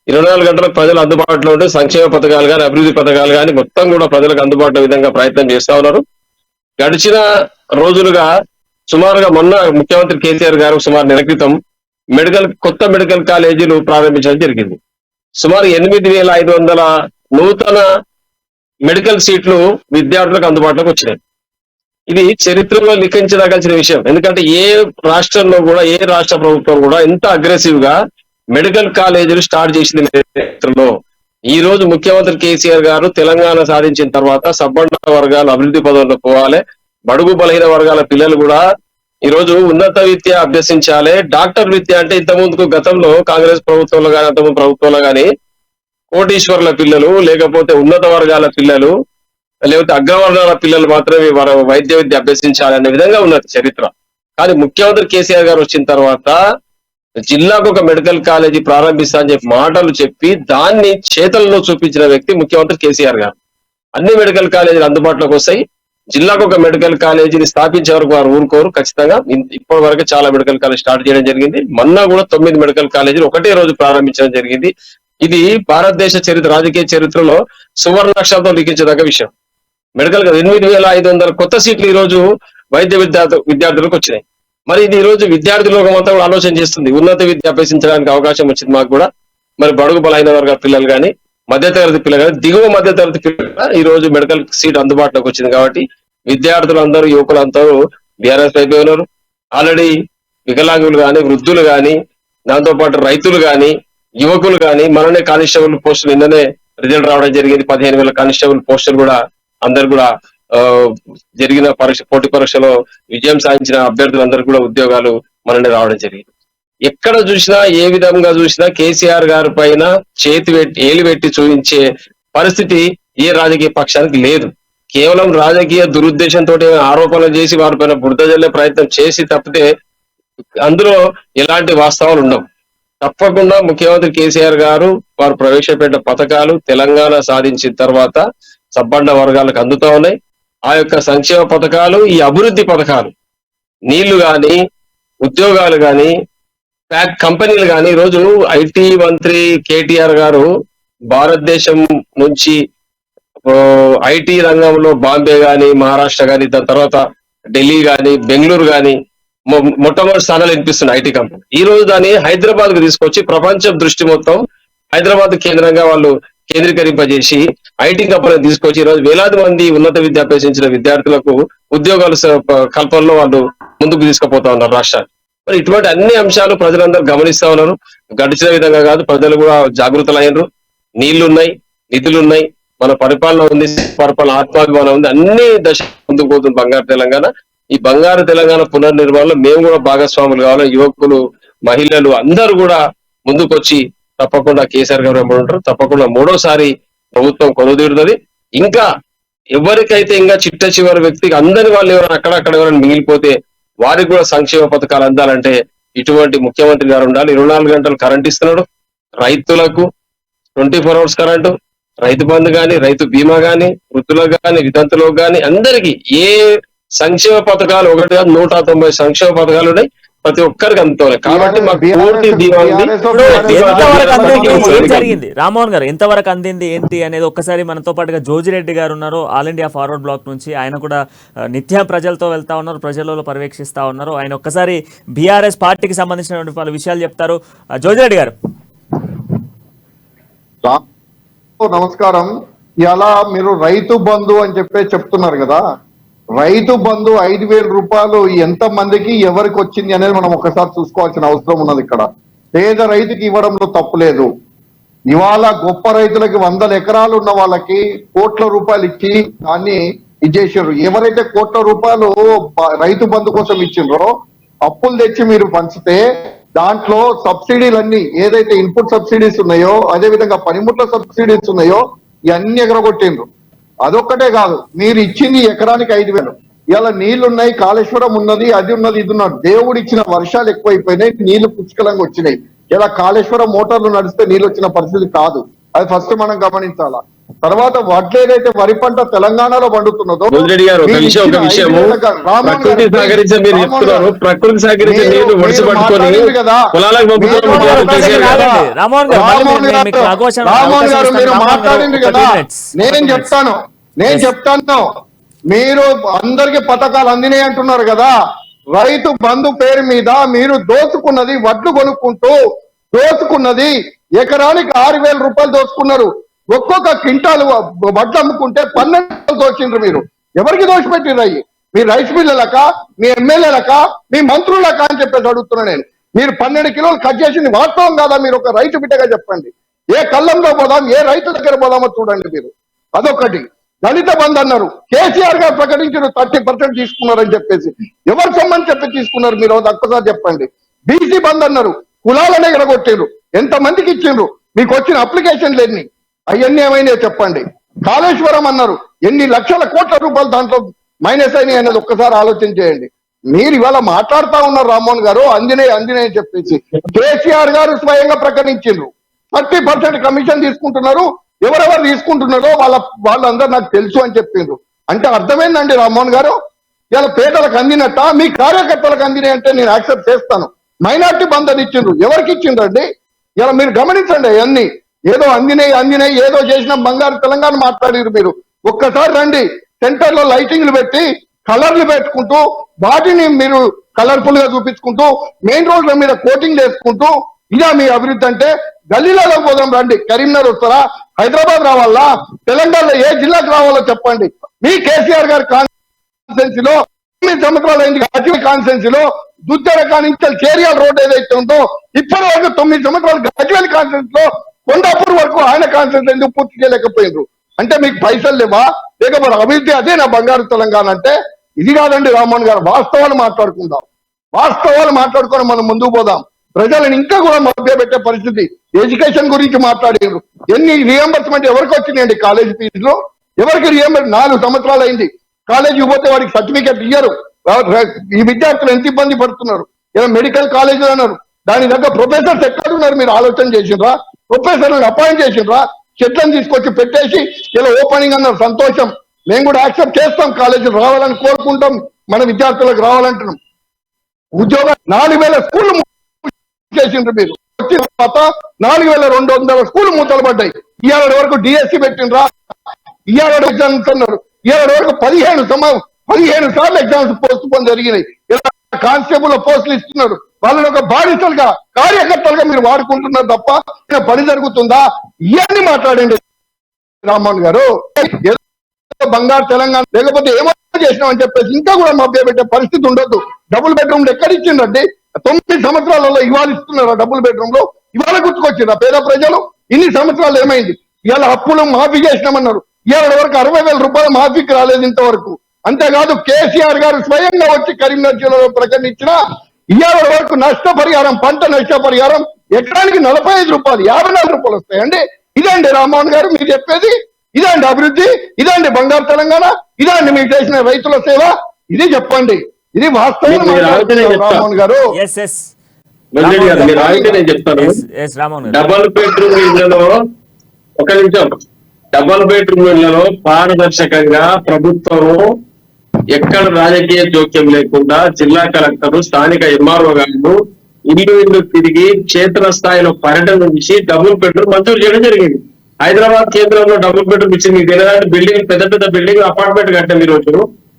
24 గంటలకు ప్రజలు అందుబాటులో ఉంటే సంక్షేమ పథకాలు కానీ, అభివృద్ధి పథకాలు కానీ మొత్తం కూడా ప్రజలకు అందుబాటులో విధంగా ప్రయత్నం చేస్తా ఉన్నారు. గడిచిన రోజులుగా సుమారుగా మొన్న ముఖ్యమంత్రి కేసీఆర్ గారు సుమారు నెల క్రితం కొత్త మెడికల్ కాలేజీలు ప్రారంభించడం జరిగింది. సుమారు 8,500 నూతన మెడికల్ సీట్లు విద్యార్థులకు అందుబాటులోకి వచ్చినాయి. ఇది చరిత్రలో లిఖించదగాల్సిన విషయం. ఎందుకంటే ఏ రాష్ట్రంలో కూడా, ఏ రాష్ట్ర ప్రభుత్వం కూడా ఎంత అగ్రెసివ్ గా మెడికల్ కాలేజీలు స్టార్ట్ చేసింది చరిత్రలో. ఈ రోజు ముఖ్యమంత్రి కేసీఆర్ గారు తెలంగాణ సాధించిన తర్వాత సబ్బండ వర్గాల అభివృద్ధి పదంలో పోవాలి, బడుగు బలహీన వర్గాల పిల్లలు కూడా ఈ రోజు ఉన్నత విద్య అభ్యసించాలి. డాక్టర్ విద్య అంటే ఇంతకుముందుకు గతంలో కాంగ్రెస్ ప్రభుత్వంలో కానీ, అంతకుముందు ప్రభుత్వంలో కానీ కోటీశ్వర్ల పిల్లలు, లేకపోతే ఉన్నత వర్గాల పిల్లలు, లేకపోతే అగ్రవర్ణాల పిల్లలు మాత్రమే వైద్య విద్య అభ్యసించాలి అనే విధంగా ఉన్నది చరిత్ర. కానీ ముఖ్యమంత్రి కేసీఆర్ గారు వచ్చిన తర్వాత జిల్లాకు ఒక మెడికల్ కాలేజీ ప్రారంభిస్తా అని చెప్పి మాటలు చెప్పి దాన్ని చేతల్లో చూపించిన వ్యక్తి ముఖ్యమంత్రి కేసీఆర్ గారు. అన్ని మెడికల్ కాలేజీలు అందుబాటులోకి వస్తాయి. జిల్లాకు ఒక మెడికల్ కాలేజీని స్థాపించే వరకు వారు ఊరుకోరు. ఖచ్చితంగా ఇప్పటి వరకు చాలా మెడికల్ కాలేజ్ స్టార్ట్ చేయడం జరిగింది. మొన్న కూడా 9 మెడికల్ కాలేజీలు ఒకటే రోజు ప్రారంభించడం జరిగింది. ఇది భారతదేశ రాజకీయ చరిత్రలో సువర్ణాక్షరాలతో లిఖించదగ్గ విషయం. మెడికల్ 8,500 కొత్త సీట్లు ఈ రోజు వైద్య విద్యార్థులకు వచ్చినాయి. మరి ఇది ఈ రోజు విద్యార్థి లోకం అంతా కూడా ఆలోచన చేస్తుంది. ఉన్నత విద్య అభ్యసించడానికి అవకాశం వచ్చింది మాకు కూడా. మరి బడుగు బలహీన వర్గాల పిల్లలు కానీ, మధ్యతరగతి పిల్లలు కానీ, దిగువ మధ్యతరగతి పిల్లలు ఈ రోజు మెడికల్ సీట్ అందుబాటులోకి వచ్చింది. కాబట్టి విద్యార్థులందరూ, యువకులందరూ బీఆర్ఎస్ వైపు ఉన్నారు. ఆల్రెడీ వికలాంగులు కానీ, వృద్ధులు కానీ, దాంతో పాటు రైతులు కానీ, యువకులు కానీ, మననే కానిస్టేబుల్ పోస్టులు నిన్ననే రిజల్ట్ రావడం జరిగింది. 15,000 కానిస్టేబుల్ పోస్టులు కూడా అందరు కూడా జరిగిన పోటీ పరీక్షలో విజయం సాధించిన అభ్యర్థులందరూ కూడా ఉద్యోగాలు మననే రావడం జరిగింది. ఎక్కడ చూసినా, ఏ విధంగా చూసినా కేసీఆర్ గారి పైన ఏలు పెట్టి చూపించే పరిస్థితి ఏ రాజకీయ పక్షానికి లేదు. కేవలం రాజకీయ దురుద్దేశంతో ఆరోపణలు చేసి వారి పైన బురద జల్లే ప్రయత్నం చేసి తప్పితే అందులో ఎలాంటి వాస్తవాలు ఉండవు. తప్పకుండా ముఖ్యమంత్రి కేసీఆర్ గారు వారు ప్రవేశపెట్టిన పథకాలు తెలంగాణ సాధించిన తర్వాత సబ్బండ వర్గాలకు అందుతా ఉన్నాయి. ఆ యొక్క సంక్షేమ పథకాలు, ఈ అభివృద్ధి పథకాలు, నీళ్లు గాని, ఉద్యోగాలు గాని, కంపెనీలు గాని, ఈ రోజు ఐటీ మంత్రి కేటీఆర్ గారు భారతదేశం నుంచి ఐటీ రంగంలో బాంబే గాని, మహారాష్ట్ర గాని, దాని తర్వాత ఢిల్లీ గాని, బెంగళూరు గాని మొట్టమొదటి స్థానాలు వినిపిస్తున్నాయి ఐటీ కంపెనీ. ఈ రోజు దాన్ని హైదరాబాద్ కు తీసుకొచ్చి ప్రపంచం దృష్టి మొత్తం హైదరాబాద్ కేంద్రంగా వాళ్ళు కేంద్రీకరింపజేసి ఐటీ కంపెనీని తీసుకొచ్చి ఈ రోజు వేలాది మంది ఉన్నత విద్య అభ్యసించిన విద్యార్థులకు ఉద్యోగాలు కల్పనలో వాళ్ళు ముందుకు తీసుకుపోతా ఉన్నారు రాష్ట్రాన్ని. మరి ఇటువంటి అన్ని అంశాలు ప్రజలందరూ గమనిస్తా ఉన్నారు. గడిచిన విధంగా కాదు, ప్రజలు కూడా జాగృతులైనరు. నీళ్లున్నాయి, నిధులున్నాయి, మన పరిపాలన ఉంది, పరిపాలన ఆత్మాభిమానం ఉంది, అన్ని దశ ముందుకు పోతుంది బంగారు తెలంగాణ. ఈ బంగారు తెలంగాణ పునర్నిర్మాణంలో మేము కూడా భాగస్వాములు కావాలి. యువకులు, మహిళలు అందరూ కూడా ముందుకొచ్చి తప్పకుండా కేసీఆర్ గారు ఉంటారు. తప్పకుండా మూడోసారి ప్రభుత్వం కొలుదీరుతుంది. ఇంకా ఎవరికైతే ఇంకా చిట్ట చివరి వ్యక్తికి అందని వాళ్ళు ఎవరైనా అక్కడక్కడ ఎవరైనా మిగిలిపోతే వారికి కూడా సంక్షేమ పథకాలు అందాలంటే ఇటువంటి ముఖ్యమంత్రి గారు ఉండాలి. 24 గంటలు కరెంట్ ఇస్తున్నాడు. రైతులకు 24 hours కరెంటు, రైతు బంధు గాని, రైతు బీమా గాని, వృద్ధులకు గాని, వితంతులకు గాని అందరికి ఏ సంక్షేమ పథకాలు 190 సంక్షేమ పథకాలు ఉన్నాయి. ప్రతి ఒక్కరికి అందుతాయి. కాబట్టి మాకు పూర్తి ధీమా ఉంది. ఎంతవరకు అందింది, ఏం జరిగింది రామ్మోహన్ గారు, ఎంతవరకు అందింది ఏంటి అనేది ఒక్కసారి మనతో పాటుగా జోజిరెడ్డి గారు ఉన్నారు, ఆల్ ఇండియా ఫార్వర్డ్ బ్లాక్ నుంచి. ఆయన కూడా నిత్యం ప్రజలతో వెళ్తా ఉన్నారు, ప్రజలలో పర్యవేక్షిస్తా ఉన్నారు. ఆయన ఒక్కసారి బీఆర్ఎస్ పార్టీకి సంబంధించినటువంటి పలు విషయాలు చెప్తారు. జోజిరెడ్డి గారు నమస్కారం. ఇలా మీరు రైతు బంధు అని చెప్తున్నారు కదా, రైతు బంధు 5,000 రూపాయలు ఎంత మందికి ఎవరికి వచ్చింది అనేది మనం ఒకసారి చూసుకోవాల్సిన అవసరం ఉన్నది. ఇక్కడ పేద రైతుకి ఇవ్వడంలో తప్పు లేదు. ఇవాళ గొప్ప రైతులకి 100 ఎకరాలు ఉన్న వాళ్ళకి కోట్ల రూపాయలు ఇచ్చి దాన్ని ఇచ్చేసారు. ఎవరైతే కోట్ల రూపాయలు రైతు బంధు కోసం ఇచ్చిండ్రో అప్పులు తెచ్చి మీరు పంచితే దాంట్లో సబ్సిడీలన్నీ ఏదైతే ఇన్పుట్ సబ్సిడీస్ ఉన్నాయో, అదే విధంగా పనిముట్ల సబ్సిడీస్ ఉన్నాయో ఇవన్నీ ఎగరగొట్టిండ్రు. అదొక్కటే కాదు, మీరు ఇచ్చింది ఎకరానికి 5,000. ఇలా నీళ్లున్నాయి, కాళేశ్వరం ఉన్నది, అది ఉన్నది, ఇది ఉన్నది. దేవుడు ఇచ్చిన వర్షాలు ఎక్కువైపోయినాయి, నీళ్లు పుష్కలంగా వచ్చినాయి. ఇలా కాళేశ్వరం మోటార్లు నడిస్తే నీళ్ళు వచ్చిన పరిస్థితి కాదు. అది ఫస్ట్ మనం గమనించాలా. తర్వాత వడ్లు ఏదైతే వరి పంట తెలంగాణలో పండుతున్నదో ప్రకృతి సహకరించే మీరు చెప్తున్నారు, ప్రకృతి సహకరించే నీళ్లు ఒడిసి పట్టుకొని పొలాలకు రామోహన్ గారు మీరు మాట్లాడింది కదా, నేను చెప్తాను మీరు అందరికి పథకాలు అందినాయి అంటున్నారు కదా. రైతు బంధు పేరు మీద మీరు దోచుకున్నది వడ్లు కొనుక్కుంటూ దోచుకున్నది ఎకరానికి 6,000 రూపాయలు దోచుకున్నారు. ఒక్కొక్క క్వింటాలు వడ్లు అమ్ముకుంటే 12 దోచిండ్రు. మీరు ఎవరికి దోచిపెట్టిర్రు? అయ్యి మీ రైస్ మిల్లలక, మీ ఎమ్మెల్యేలక, మీ మంత్రులక అని చెప్పేసి అడుగుతున్నా నేను. మీరు 12 కిలోలు కట్ చేసింది వాస్తవం కాదా? మీరు ఒక రైతు బిడ్డగా చెప్పండి. ఏ కళ్ళంలో పోదాం, ఏ రైతు దగ్గర పోదామో చూడండి మీరు. అదొకటి. దళిత బంధు అన్నారు, కేసీఆర్ గారు ప్రకటించారు 30% తీసుకున్నారని చెప్పేసి. ఎవరు సొమ్మని చెప్పి తీసుకున్నారు మీరు? ఒక్కసారి చెప్పండి. బీసీ బంధు అన్నారు, కులాలనే ఎడగొట్టిండ్రు. ఎంతమందికి ఇచ్చిండ్రు? మీకు వచ్చిన అప్లికేషన్లు ఎన్ని? అవన్నీ ఏమైనా చెప్పండి. కాళేశ్వరం అన్నారు, ఎన్ని లక్షల కోట్ల రూపాయలు దాంట్లో మైనస్ అయినాయి అనేది ఒక్కసారి ఆలోచన చేయండి. మీరు ఇవాళ మాట్లాడుతా ఉన్నారు రామ్మోహన్ గారు అందినాయి అని చెప్పేసి. కేసీఆర్ గారు స్వయంగా ప్రకటించిండ్రు 30% కమిషన్ తీసుకుంటున్నారు. ఎవరెవరు తీసుకుంటున్నారో వాళ్ళందరూ నాకు తెలుసు అని చెప్పిండ్రు. అంటే అర్థమైందండి రామ్మోహన్ గారు. ఇలా పేదలకు అందినట్ట, మీ కార్యకర్తలకు అందినాయి అంటే నేను యాక్సెప్ట్ చేస్తాను. మైనార్టీ బంధు ఇచ్చిండ్రు, ఎవరికి ఇచ్చిండ్రండి? ఇలా మీరు గమనించండి. అవన్నీ ఏదో అందినాయి ఏదో చేసిన బంగారు తెలంగాణ మాట్లాడారు మీరు. ఒక్కసారి రండి, సెంటర్ లో లైటింగ్లు పెట్టి కలర్లు పెట్టుకుంటూ వాటిని మీరు కలర్ఫుల్ గా చూపించుకుంటూ మెయిన్ రోడ్ల మీద కోటింగ్ చేసుకుంటూ ఇదా మీ అభివృద్ధి అంటే? గల్లీలలో పోదాం రండి. కరీంనగర్ వస్తారా? హైదరాబాద్ రావాలా? తెలంగాణలో ఏ జిల్లాకు రావాలో చెప్పండి. మీ కేసీఆర్ గారి కాన్స్టిట్యున్సీలో 9 సంవత్సరాలు అయింది. గజ్వేల్ కాన్స్టిట్యున్సీలో దుద్దెర కానించి చేరియాల రోడ్ ఏదైతే ఉందో ఇప్పటి వరకు 9 సంవత్సరాలు గజ్వేల్ కాన్స్టిట్యున్సీ లో కొండాపూర్ వరకు ఆయన కాన్స్టిట్యున్సీ ఎందుకు పూర్తి చేయలేకపోయిండ్రు? అంటే మీకు పైసలు లేవా? లేకపోతే అభివృద్ధి అదే నా బంగారు తెలంగాణ అంటే? ఇది కాదండి రామ్మోహన్ గారు. వాస్తవాలు మాట్లాడుకుందాం, వాస్తవాలు మాట్లాడుకొని మనం ముందుకు పోదాం. ప్రజలను ఇంకా కూడా మభ్యపెట్టే పరిస్థితి. ఎడ్యుకేషన్ గురించి మాట్లాడారు. ఎన్ని రియంబర్స్మెంట్ ఎవరికి వచ్చినాయండి? కాలేజ్ ఫీజులో ఎవరికి రియంబర్స్? 4 సంవత్సరాలు అయింది. కాలేజీకి పోతే వాడికి సర్టిఫికేట్ ఇయ్యరు. ఈ విద్యార్థులు ఎంత ఇబ్బంది పడుతున్నారు. ఇలా మెడికల్ కాలేజీలు అన్నారు, దాని దగ్గర ప్రొఫెసర్స్ ఎక్కడున్నారు? మీరు ఆలోచన చేసిండ్రా? ప్రొఫెసర్లను అపాయింట్ చేసిండ్రా? చెట్లను తీసుకొచ్చి పెట్టేసి ఇలా ఓపెనింగ్ అన్నారు. సంతోషం, మేము కూడా యాక్సెప్ట్ చేస్తాం. కాలేజీలు రావాలని కోరుకుంటాం, మన విద్యార్థులకు రావాలంటున్నాం. ఉద్యోగం 4,000 స్కూళ్ళు చేసిండ్రు మీరు. వచ్చిన తర్వాత 4,200 స్కూళ్ళు మూతలు పడ్డాయి. ఇవాళ వరకు డిఎస్సి పెట్టిండ్రా? ఇవాళ ఎగ్జామ్స్ అన్నారు. ఇవాళ వరకు 15 సార్లు ఎగ్జామ్స్ పోస్ట్ పోన్ జరిగినాయి. ఇలా కానిస్టేబుల్ పోస్టులు ఇస్తున్నారు. వాళ్ళని ఒక బాధితులుగా, కార్యకర్తలుగా మీరు వాడుకుంటున్నారు తప్ప పని జరుగుతుందా? ఇవన్నీ మాట్లాడండి. రామ్మోహన్ గారు ఏదో బంగారు తెలంగాణ లేకపోతే ఏమో చేసినామని చెప్పేసి ఇంకా కూడా మభ్య పెట్టే పరిస్థితి ఉండొద్దు. డబుల్ బెడ్రూమ్ ఎక్కడ ఇచ్చిండండి? 9 సంవత్సరాలలో ఇవాళ ఇస్తున్నారా డబుల్ బెడ్రూమ్ లో? ఇవాళ గుర్తుకొచ్చిందా పేద ప్రజలు? ఇన్ని సంవత్సరాలు ఏమైంది? ఇవాళ అప్పులు మాఫీ చేసినామన్నారు, ఇవాళ వరకు 60,000 రూపాయలు మాఫీకి రాలేదు ఇంతవరకు. అంతేకాదు కేసీఆర్ గారు స్వయంగా వచ్చి కరీంనగర్ జిల్లాలో ప్రకటించిన ఇవాళ వరకు నష్టపరిహారం, పంట నష్టపరిహారం ఎకరానికి 45 రూపాయలు, 54 రూపాయలు వస్తాయండి. ఇదండి రామ్మోహన్ గారు మీరు చెప్పేది? ఇదండి అభివృద్ధి? ఇదండి బంగారు తెలంగాణ? ఇదండి మీరు చేసిన రైతుల సేవ? ఇది చెప్పండి. ఇది వాస్తవం రామ్మోహన్ గారు. ఎస్ ఎస్ వెంకట్ గారు, మీరు ఆగితే నేను చెప్తాను. ఎస్ రామ్మోహన్ గారు. డబల్ బెడ్రూమ్ ఇళ్లలో ఒక నిమిషం, డబల్ బెడ్రూమ్ ఇళ్లలో పారదర్శకంగా ప్రభుత్వం ఎక్కడ రాజకీయ జోక్యం లేకుండా జిల్లా కలెక్టర్, స్థానిక ఎంఆర్ఓ గారు ఇల్లు తిరిగి క్షేత్ర స్థాయిలో పర్యటన నుంచి డబుల్ బెడ్రూమ్ మంజూరు చేయడం జరిగింది. హైదరాబాద్ కేంద్రంలో డబుల్ బెడ్రూమ్ ఇచ్చింది. మీకు తెలియదంటే బిల్డింగ్, పెద్ద పెద్ద బిల్డింగ్ అపార్ట్మెంట్ కట్టాం ఈ రోజు.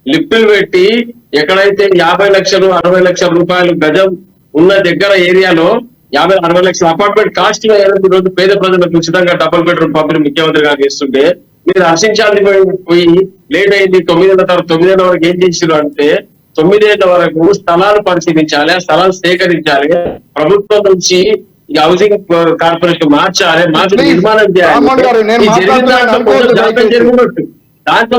లిఫ్టులు పెట్టి ఎక్కడైతే 50 లక్షలు 60 లక్షల రూపాయలు గజం ఉన్న దగ్గర ఏరియాలో 50-60 లక్షల అపార్ట్మెంట్ కాస్ట్ ఈ రోజు పేద ప్రజలకు ఉచితంగా డబుల్ బెడ్రూమ్ పంపిణీ ముఖ్యమంత్రి గారు చేస్తుంటే మీరు హర్షించాలని పోయి లేట్ అయింది. 9 వరకు ఏం చేసారు అంటే 9 ఏళ్ల వరకు స్థలాలు పరిశీలించాలి, ఆ స్థలాలు సేకరించాలి, ప్రభుత్వం నుంచి ఈ హౌసింగ్ కార్పొరేషన్ మార్చాలి, మార్చి నిర్మాణం చేయాలి. ఈ జరిగిన దాంట్లో కొంచెం జాప్యం జరిగినట్టు దాంట్లో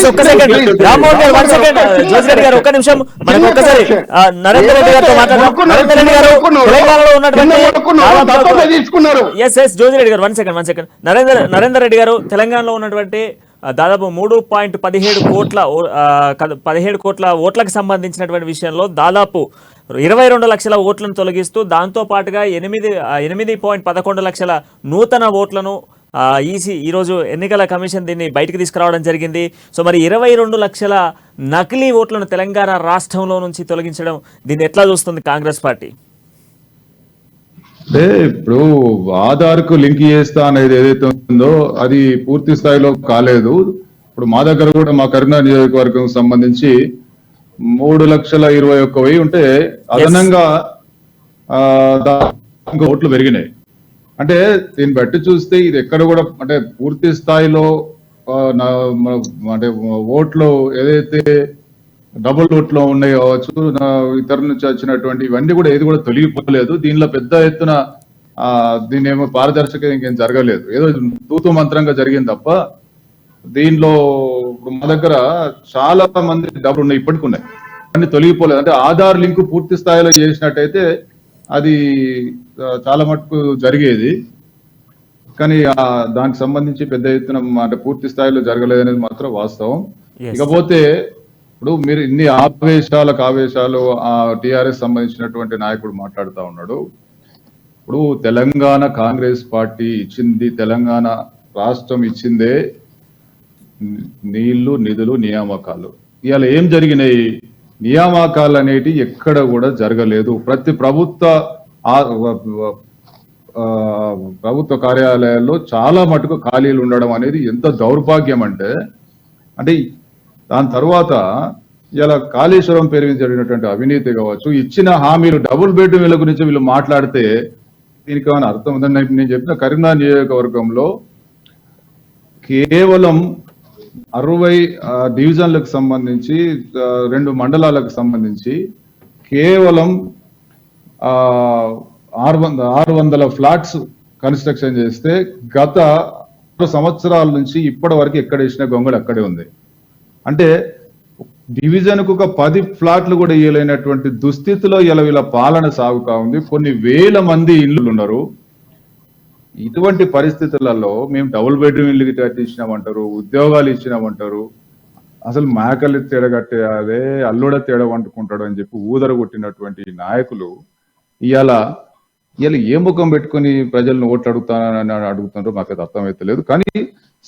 ఒక్క సెకండ్ రామ్మోహన్ గారు, 1 సెకండ్ జోషి రెడ్డి గారు, ఒక్క నిమిషం. మనకు ఒక్కసారి నరేందర్ రెడ్డి గారితో మాట్లాడదాం. నరేందర్ రెడ్డి గారు తెలంగాణలో ఉన్నటువంటి ఎస్ ఎస్ జోషి రెడ్డి గారు 1 సెకండ్. నరేందర్ రెడ్డి గారు తెలంగాణలో ఉన్నటువంటి దాదాపు 3.17 కోట్ల ఓట్లకు సంబంధించినటువంటి విషయంలో దాదాపు 22 లక్షల ఓట్లను తొలగిస్తూ దాంతో పాటుగా 8.11 లక్షల నూతన ఓట్లను ఈరోజు ఎన్నికల కమిషన్ దీన్ని బయటకు తీసుకురావడం జరిగింది. సో మరి 22 లక్షల నకిలీ ఓట్లను తెలంగాణ రాష్ట్రంలో నుంచి తొలగించడం, దీన్ని ఎట్లా చూస్తుంది కాంగ్రెస్ పార్టీ? అంటే ఇప్పుడు ఆధార్కు లింక్ చేస్తా అనేది ఏదైతే ఉందో అది పూర్తి స్థాయిలో కాలేదు. ఇప్పుడు మా దగ్గర కూడా మా కరీంనగర్ నియోజకవర్గం సంబంధించి 3,21,000 ఉంటే అదనంగా ఓట్లు పెరిగినాయి. అంటే దీన్ని బట్టి చూస్తే ఇది ఎక్కడ కూడా అంటే పూర్తి స్థాయిలో అంటే ఓట్లు ఏదైతే డబుల్ ఓట్లో ఉన్నాయి కావచ్చు, ఇతరుల నుంచి వచ్చినటువంటి ఇవన్నీ కూడా ఏది కూడా తొలగిపోలేదు. దీనిలో పెద్ద ఎత్తున దీని ఏమో పారదర్శక ఇంకేం జరగలేదు, ఏదో తూతు మంత్రంగా జరిగింది తప్ప దీనిలో ఇప్పుడు మా దగ్గర చాలా మంది డబ్బులు ఉన్నాయి, ఇప్పటికి ఉన్నాయి, అన్ని తొలగిపోలేదు. అంటే ఆధార్ లింక్ పూర్తి స్థాయిలో చేసినట్టయితే అది చాలా మటుకు జరిగేది, కానీ దానికి సంబంధించి పెద్ద ఎత్తున అంటే పూర్తి స్థాయిలో జరగలేదు అనేది మాత్రం వాస్తవం. ఇకపోతే ఇప్పుడు మీరు ఇన్ని ఆవేశాలు ఆ టిఆర్ఎస్ సంబంధించినటువంటి నాయకుడు మాట్లాడుతూ ఉన్నాడు. ఇప్పుడు తెలంగాణ కాంగ్రెస్ పార్టీ ఇచ్చింది, తెలంగాణ రాష్ట్రం ఇచ్చిందే నీళ్లు, నిధులు, నియామకాలు. ఇవాళ ఏం జరిగినాయి? నియామకాలు అనేటి ఎక్కడ కూడా జరగలేదు. ప్రతి ప్రభుత్వ కార్యాలయాల్లో చాలా మటుకు ఖాళీలు ఉండడం అనేది ఎంత దౌర్భాగ్యం అంటే దాని తర్వాత ఇలా కాళేశ్వరం పేరు మీద జరిగినటువంటి అవినీతి కావచ్చు, ఇచ్చిన హామీలు డబుల్ బెడ్రూమ్ల గురించి వీళ్ళు మాట్లాడితే దీనికి ఏమైనా అర్థం ఉందని నేను చెప్పిన కరీంనగర్ నియోజకవర్గంలో కేవలం 60 డివిజన్లకు సంబంధించి 2 మండలాలకు సంబంధించి కేవలం 600 ఫ్లాట్స్ కన్స్ట్రక్షన్ చేస్తే గత 6 సంవత్సరాల నుంచి ఇప్పటి వరకు ఎక్కడ వేసిన గొంగళి అక్కడే ఉంది. అంటే డివిజన్ కు ఒక 10 ఫ్లాట్లు కూడా ఇయ్యలేనటువంటి దుస్థితిలో ఇలా వీళ్ళ పాలన సాగుతా ఉంది. కొన్ని వేల మంది ఇళ్ళు ఉన్నారు. ఇటువంటి పరిస్థితులలో మేము డబుల్ బెడ్రూమ్ ఇల్లు కట్టించినామంటారు, ఉద్యోగాలు ఇచ్చినామంటారు. అసలు మేకలు తేడగట్టే అదే అల్లుడ తేడ వండుకుంటాడు అని చెప్పి ఊదర కొట్టినటువంటి నాయకులు ఇవాళ ఏ ముఖం పెట్టుకుని ప్రజలను ఓట్లు అడుగుతున్నారో మాకు అర్థమైతలేదు. కానీ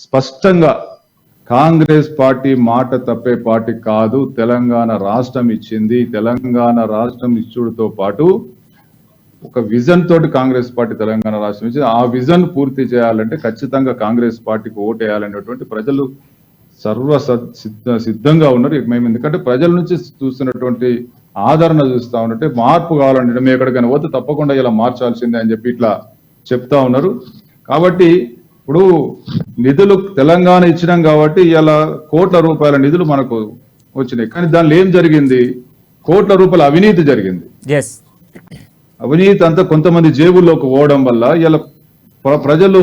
స్పష్టంగా కాంగ్రెస్ పార్టీ మాట తప్పే పార్టీ కాదు. తెలంగాణ రాష్ట్రం ఇచ్చింది. తెలంగాణ రాష్ట్రం ఇచ్చుడుతో పాటు ఒక విజన్ తోటి కాంగ్రెస్ పార్టీ తెలంగాణ రాష్ట్రం ఇచ్చింది. ఆ విజన్ పూర్తి చేయాలంటే ఖచ్చితంగా కాంగ్రెస్ పార్టీకి ఓటు వేయాలనేటువంటి ప్రజలు సిద్ధంగా ఉన్నారు. మేము ఎందుకంటే ప్రజల నుంచి చూస్తున్నటువంటి ఆదరణ చూస్తా ఉన్నట్టే మార్పు కావాలంటే మేము ఎక్కడికైనా పోతే తప్పకుండా ఇలా మార్చాల్సిందే అని చెప్పి ఇట్లా చెప్తా ఉన్నారు. కాబట్టి ఇప్పుడు నిధులు తెలంగాణ ఇచ్చినాం కాబట్టి ఇలా కోట్ల రూపాయల నిధులు మనకు వచ్చినాయి. కానీ దానిలో ఏం జరిగింది? కోట్ల రూపాయల అవినీతి జరిగింది. అవినీతి అంతా కొంతమంది జేబుల్లోకి పోవడం వల్ల ఇలా ప్రజలు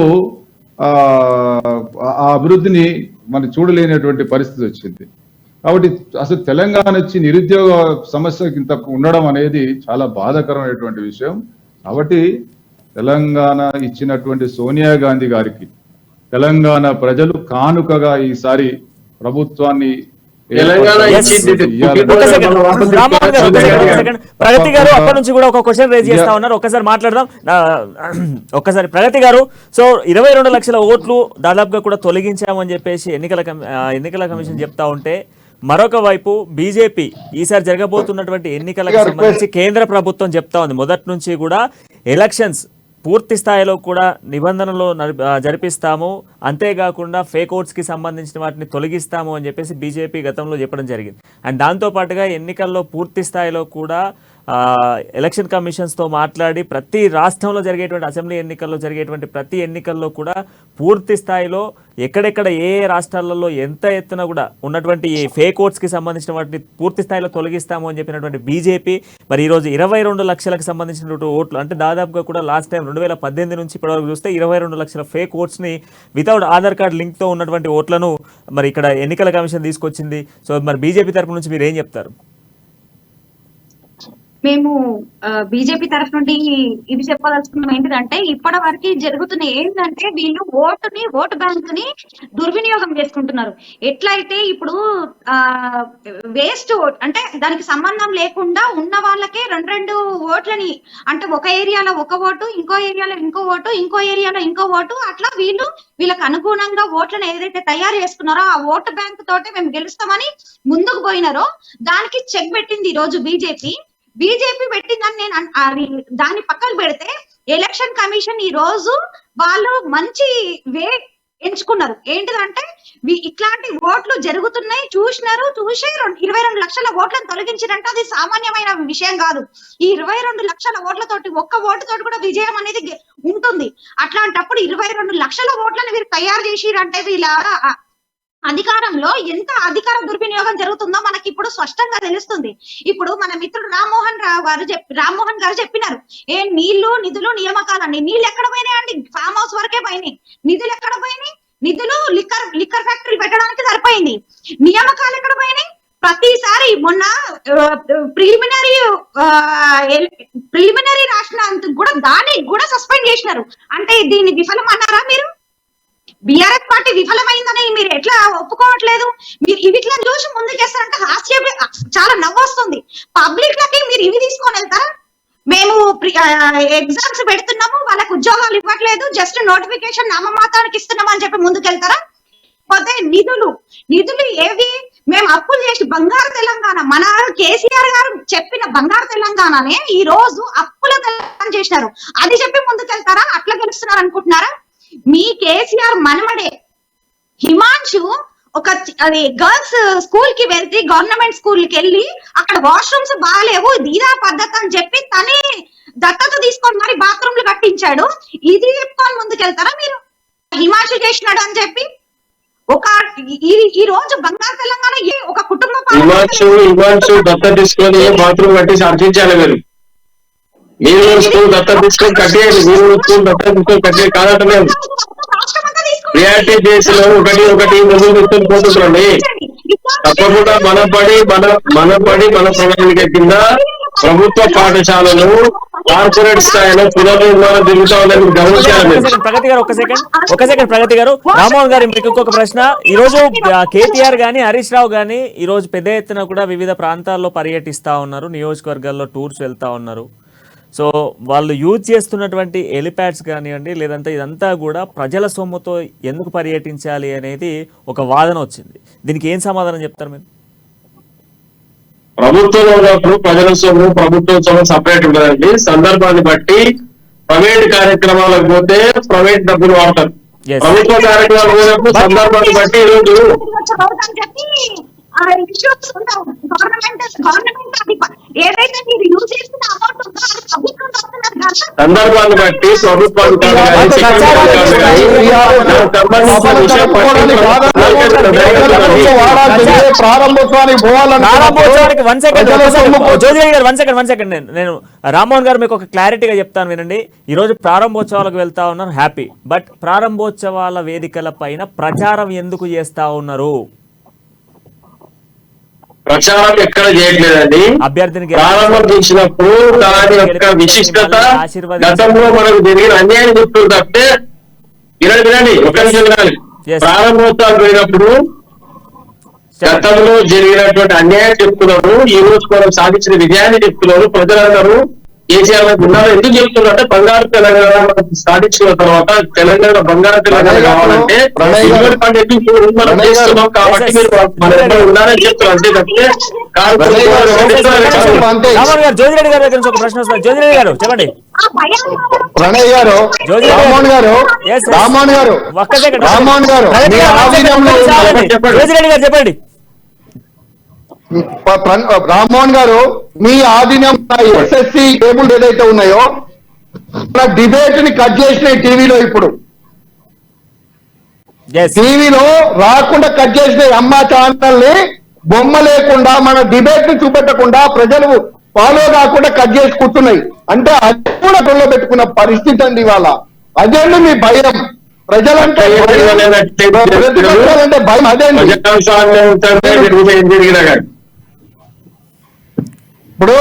ఆ అభివృద్ధిని మనం చూడలేనటువంటి పరిస్థితి వచ్చింది. కాబట్టి అసలు తెలంగాణ వచ్చి నిరుద్యోగ సమస్య ఇంత ఉండడం అనేది చాలా బాధాకరమైనటువంటి విషయం. కాబట్టి తెలంగాణ ఇచ్చినటువంటి సోనియా గాంధీ గారికి తెలంగాణ ప్రజలు కానుకగా ఈసారి ప్రభుత్వాన్ని ప్రగతి గారు అప్పటి నుంచి కూడా ఒక క్వశ్చన్ రేజ్ చేస్తా ఉన్నారు, ఒక్కసారి మాట్లాడదాం. ఒక్కసారి ప్రగతి గారు, సో 22 లక్షల ఓట్లు దాదాపుగా కూడా తొలగించామని చెప్పేసి ఎన్నికల కమిషన్ చెప్తా ఉంటే, మరొక వైపు బీజేపీ ఈసారి జరగబోతున్నటువంటి ఎన్నికలకు సంబంధించి కేంద్ర ప్రభుత్వం చెప్తా ఉంది మొదటి నుంచి కూడా ఎలక్షన్స్ పూర్తి స్థాయిలో కూడా నిబంధనలు జరిపిస్తాము, అంతేకాకుండా ఫేక్ ఓట్స్కి సంబంధించిన వాటిని తొలగిస్తాము అని చెప్పేసి బీజేపీ గతంలో చెప్పడం జరిగింది. అండ్ దాంతోపాటుగా ఎన్నికల్లో పూర్తి స్థాయిలో కూడా ఎలక్షన్ కమిషన్స్తో మాట్లాడి ప్రతి రాష్ట్రంలో జరిగేటువంటి అసెంబ్లీ ఎన్నికల్లో జరిగేటువంటి ప్రతి ఎన్నికల్లో కూడా పూర్తి స్థాయిలో ఎక్కడెక్కడ ఏ రాష్ట్రాలలో ఎంత ఎత్తున కూడా ఉన్నటువంటి ఈ ఫేక్ ఓట్స్కి సంబంధించిన వాటిని పూర్తి స్థాయిలో తొలగిస్తాము అని చెప్పినటువంటి బీజేపీ మరి ఈరోజు 22 లక్షలకు సంబంధించినటువంటి ఓట్లు, అంటే దాదాపుగా కూడా లాస్ట్ టైం 2018 నుంచి ఇప్పటివరకు చూస్తే 22 లక్షల ఫేక్ ఓట్స్ని వితౌట్ ఆధార్ కార్డ్ లింక్తో ఉన్నటువంటి ఓట్లను మరి ఇక్కడ ఎన్నికల కమిషన్ తీసుకొచ్చింది. సో మరి బీజేపీ తరఫు నుంచి మీరు ఏం చెప్తారు? మేము బీజేపీ తరఫు నుండి ఇది చెప్పదలుచుకున్నాం ఏంటిదంటే, ఇప్పటి వరకు జరుగుతున్న ఏంటంటే వీళ్ళు ఓటు బ్యాంక్ ని దుర్వినియోగం చేసుకుంటున్నారు. ఎట్లయితే ఇప్పుడు వేస్ట్ ఓట్ అంటే దానికి సంబంధం లేకుండా ఉన్న వాళ్ళకే రెండు ఓట్లని, అంటే ఒక ఏరియాలో ఒక ఓటు, ఇంకో ఏరియాలో ఇంకో ఓటు, ఇంకో ఏరియాలో ఇంకో ఓటు, అట్లా వీళ్ళకి అనుగుణంగా ఓట్లను ఏదైతే తయారు చేసుకున్నారో ఆ ఓటు బ్యాంక్ తోటే మేము గెలుస్తామని ముందుకు పోయినారో దానికి చెక్ పెట్టింది ఈ రోజు బీజేపీ పెట్టిందని నేను దాన్ని పక్కకు పెడితే ఎలక్షన్ కమిషన్ ఈ రోజు వాళ్ళు మంచి వే ఎంచుకున్నారు. ఏంటిదంటే ఇట్లాంటి ఓట్లు జరుగుతున్నాయి చూసి 22 లక్షల ఓట్లను తొలగించారంటే అది సామాన్యమైన విషయం కాదు. ఈ 22 లక్షల ఓట్లతోటి ఒక్క ఓటుతోటి కూడా విజయం అనేది ఉంటుంది. అట్లాంటప్పుడు 22 లక్షల ఓట్లను వీరు తయారు చేసిరంటే వీళ్ళ అధికారంలో ఎంత అధికార దుర్వినియోగం జరుగుతుందో మనకి ఇప్పుడు స్పష్టంగా తెలుస్తుంది. ఇప్పుడు మన మిత్రుడు రామ్మోహన్ గారు చెప్పినారు, నిధులు నియామకాలండి. నీళ్ళు ఎక్కడ పోయినాయండి? ఫామ్ హౌస్ వరకే పోయినాయి. నిధులు ఎక్కడ పోయినాయి? నిధులు లిక్కర్ ఫ్యాక్టరీ పెట్టడానికి సరిపోయింది. నియామకాలు ఎక్కడ పోయినాయి? ప్రతిసారి మొన్న ప్రిలిమినరీ రాసినందుకు కూడా దానికి కూడా సస్పెండ్ చేసినారు. అంటే దీన్ని విఫలం అన్నారా మీరు? బీఆర్ఎస్ పార్టీ విఫలమైందని మీరు ఎట్లా ఒప్పుకోవట్లేదు? మీరు ఇవిట్లా చూసి ముందుకేస్తారంటే చాలా నవ్వొస్తుంది. పబ్లిక్ లకి మీరు ఇవి తీసుకొని వెళ్తారా? మేము ఎగ్జామ్స్ పెడుతున్నాము, వాళ్ళకి ఉద్యోగాలు ఇవ్వట్లేదు, జస్ట్ నోటిఫికేషన్ నామమాత్రానికి ఇస్తున్నాం అని చెప్పి ముందుకెళ్తారా? పోతే నిధులు ఏవి? మేము అప్పులు చేసి బంగారు తెలంగాణ, మన కేసీఆర్ గారు చెప్పిన బంగారు తెలంగాణనే ఈ రోజు అప్పుల తెలంగాణ చేసినారు. అది చెప్పి ముందుకెళ్తారా? అట్లా గెలుస్తున్నారు అనుకుంటున్నారా? మీ కేసీఆర్ మనమడే హిమాంశు అది గర్ల్స్ స్కూల్ కి వెళ్తే గవర్నమెంట్ స్కూల్ కి వెళ్ళి అక్కడ వాష్రూమ్స్ బాగాలేవు, ఇదా పద్ధతి అని చెప్పి తనే దత్తత తీసుకొని మరి బాత్రూమ్లు కట్టించాడు. ఇది చెప్పుకొని ముందుకెళ్తారా మీరు? హిమాంశు చేసినాడు అని చెప్పి ఈ రోజు బంగారు తెలంగాణ ఒక కుటుంబ హిమాంశు దత్తత తీసుకొని బాత్రూమ్ కట్టి అర్చించాలి. మీరు స్కూల్ దత్తత తీసుకొని కట్టేయాలి. మీరు స్కూల్ దత్తత తీసుకొని కట్టే కాదంటలేదు. రియాలిటీ బేస్ లో ఒకటి ముందు తీసుకొని పోతుందండి. తప్పకుండా మన ప్రణాళిక కింద ప్రభుత్వ పాఠశాలలు కార్పొరేట్ స్థాయిలో పునర్నిర్మాణం జరుగుతా ఉందని గమనించాలి. ప్రగతి గారు ఒక సెకండ్ ప్రగతి గారు, రామ్మోహన్ గారు మీకు ఇంకొక ప్రశ్న. ఈ రోజు కేటీఆర్ గాని హరీష్ రావు గాని ఈ రోజు పెద్ద ఎత్తున కూడా వివిధ ప్రాంతాల్లో పర్యటిస్తా ఉన్నారు, నియోజకవర్గాల్లో టూర్స్ వెళ్తా ఉన్నారు. సో వాళ్ళు యూజ్ చేస్తున్నటువంటి హెలిప్యాడ్స్ కానివ్వండి, లేదంటే ఇదంతా కూడా ప్రజల సొమ్ముతో ఎందుకు పర్యటించాలి అనేది ఒక వాదన వచ్చింది. దీనికి ఏం సమాధానం చెప్తారు మీరు? ప్రభుత్వంలో ఉన్నప్పుడు ప్రజల సొమ్ము ప్రభుత్వం సొమ్ము సపరేట్ ఉండదండి. సందర్భాన్ని బట్టి ప్రైవేట్ కార్యక్రమాలకు పోతే ప్రైవేట్ డబ్బులు వాడతారు. ప్రభుత్వ కార్యక్రమాలు పోయినప్పుడు సందర్భాన్ని బట్టి ఈరోజు ఇష్యూస్ ఉండవు. గవర్నమెంట్ అది ఏదైతే మీరు యూజ్ చేస్తున్న అమౌంట్ ఉందో అది ప్రభుత్వం వస్తున్నది కదా. సందర్భాన్ని బట్టి ప్రభుత్వాలు ప్రారంభోత్సవానికి నేను రామ్మోహన్ గారు మీకు ఒక క్లారిటీగా చెప్తాను వినండి. ఈ రోజు ప్రారంభోత్సవాలకు వెళ్తా ఉన్నాను, హ్యాపీ. బట్ ప్రారంభోత్సవాల వేదికల పైన ప్రచారం ఎందుకు చేస్తా ఉన్నారు? ప్రచారం ఎక్కడ చేయట్లేదండి. అభ్యర్థిని ప్రారంభం చేసినప్పుడు దాని యొక్క విశిష్టత గతంలో మనకు జరిగిన అన్యాయం చెప్తుంది తప్పితే వినండి ఒక నిమిషం వినాలి. ప్రారంభోత్సవాలు పోయినప్పుడు గతంలో జరిగినటువంటి అన్యాయం చెప్తున్నారు, ఈ రోజు మనం సాధించిన విజయాన్ని చెప్తున్నారు. ప్రజలందరూ కేసీఆర్ ఉన్నారు. ఎందుకు చెప్తున్నారు అంటే బంగారు తెలంగాణ సాధించిన తర్వాత తెలంగాణ బంగారు తెలంగాణ కావాలంటే మనం చేస్తున్నాం కాబట్టి మీరు మన ఉన్నారని చెప్తున్నారు. అంతే తప్పితే జ్యోతిరెడ్డి గారి దగ్గర నుంచి ఒక ప్రశ్న వస్తుంది. జ్యోతిరెడ్డి గారు చెప్పండి. ప్రణయ్ గారు, రామ్మోహన్ గారు, రామ్మోహన్ గారు, ఒక్క సెకండ్ రామ్మోహన్ గారు, జ్యోతిరెడ్డి గారు చెప్పండి. రామ్మోహన్ గారు, మీ ఆధీనం ఎస్ఎస్సి కేబుల్ ఏదైతే ఉన్నాయో డిబేట్ ని కట్ చేసినాయి టీవీలో. ఇప్పుడు టీవీలో రాకుండా కట్ చేసినాయి అమ్మ ఛానల్ ని. బొమ్మ లేకుండా మన డిబేట్ ని చూపెట్టకుండా ప్రజలు ఫాలో కాకుండా కట్ చేసి కూర్చున్నాయి. అంటే అది కూడా తొల్లో పెట్టుకున్న పరిస్థితి అండి ఇవాళ. అదేండి మీ భయం? ప్రజలంటే ప్రతిపక్షాలంటే భయం అదేండి. ఇప్పుడు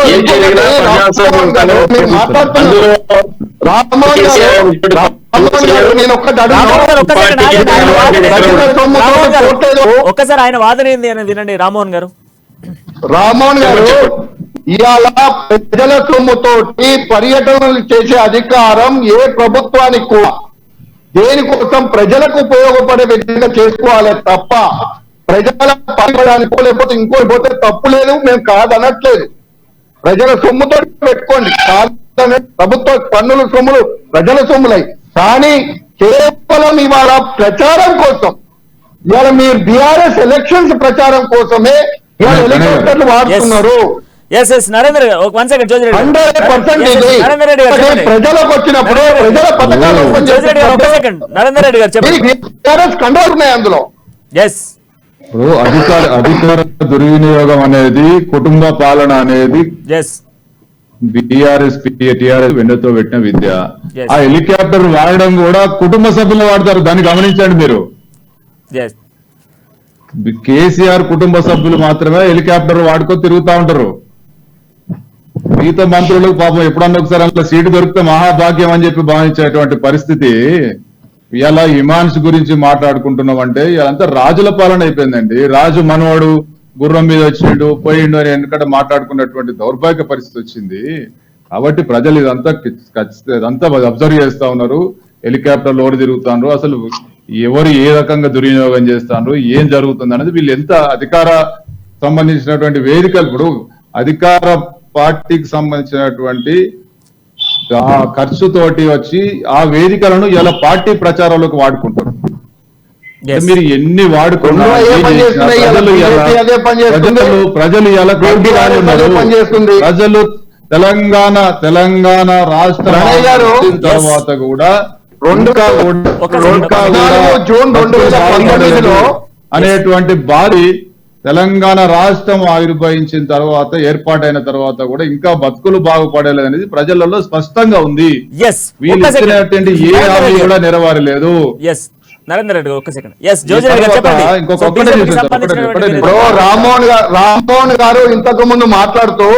ఒక్కసారి ఆయన వాదన ఏంది అని వినండి. రామ్మోహన్ గారు, రామ్మోహన్ గారు, ఇవాళ ప్రజల సొమ్ముతోటి పర్యటనలు చేసే అధికారం ఏ ప్రభుత్వానికి కూడా దేనికోసం ప్రజలకు ఉపయోగపడే విధంగా చేసుకోవాలి తప్ప ప్రజల పనిపడానికో లేకపోతే ఇంకో పోతే తప్పు లేదు, మేము కాదనట్లేదు. ప్రజల సొమ్ముతో పెట్టుకోండి, కాదనే ప్రభుత్వ పన్నుల సొమ్ములు ప్రజల సొమ్ములై. కానీ కేవలం ఇవాళ ప్రచారం కోసం, ఇవాళ మీరు బీఆర్ఎస్ ఎలక్షన్స్ ప్రచారం కోసమే ఇవాళ హెలికాప్టర్లు వాడుతున్నారు. ప్రజలకు వచ్చినప్పుడు ప్రజల పథకాలు కంట్రోల్ ఉన్నాయి అందులో. ఇప్పుడు అధికార దుర్వినియోగం అనేది, కుటుంబ పాలన అనేది టిఆర్ఎస్ వెన్నెతో పెట్టిన విద్య. ఆ హెలికాప్టర్ వాడడం కూడా కుటుంబ సభ్యులు వాడతారు, దాన్ని గమనించండి మీరు. కేసీఆర్ కుటుంబ సభ్యులు మాత్రమే హెలికాప్టర్ వాడుకో తిరుగుతా ఉంటారు. మిగతా మంత్రులకు పాపం ఎప్పుడన్నా ఒకసారి అందులో సీటు దొరికితే మహాభాగ్యం అని చెప్పి భావించేటువంటి పరిస్థితి. ఇలా ఇమాన్స్ గురించి మాట్లాడుకుంటున్నాం అంటే ఇదంతా రాజుల పాలన అయిపోయిందండి. రాజు మనవాడు గుర్రం మీద వచ్చిండు పోయిండు అని ఎందుకంటే మాట్లాడుకున్నటువంటి దౌర్భాగ్య పరిస్థితి వచ్చింది. కాబట్టి ప్రజలు ఇదంతా అబ్జర్వ్ చేస్తా ఉన్నారు. హెలికాప్టర్లు ఎవరు తిరుగుతున్నారు, అసలు ఎవరు ఏ రకంగా దుర్వినియోగం చేస్తున్నారు, ఏం జరుగుతుంది అనేది. వీళ్ళు ఎంత అధికార సంబంధించినటువంటి వేదికలు, ఇప్పుడు అధికార పార్టీకి సంబంధించినటువంటి ఖర్చుతోటి వచ్చి ఆ వేదికలను ఇలా పార్టీ ప్రచారాలకు వాడుకుంటారు. మీరు ఎన్ని వాడుకున్నా ప్రజలు ఎలా ప్రజలు తెలంగాణ రాష్ట్ర తర్వాత కూడా అనేటువంటి బాధి తెలంగాణ రాష్ట్రం ఆవిర్భవించిన తర్వాత ఏర్పాటైన తర్వాత కూడా ఇంకా బతుకులు బాగుపడలేదు అనేది ప్రజలలో స్పష్టంగా ఉంది. వీళ్ళు ఇచ్చినటువంటి ఏ హామీ కూడా నెరవేరలేదు. రామ్మోహన్ గారు ఇంతకు ముందు మాట్లాడుతూ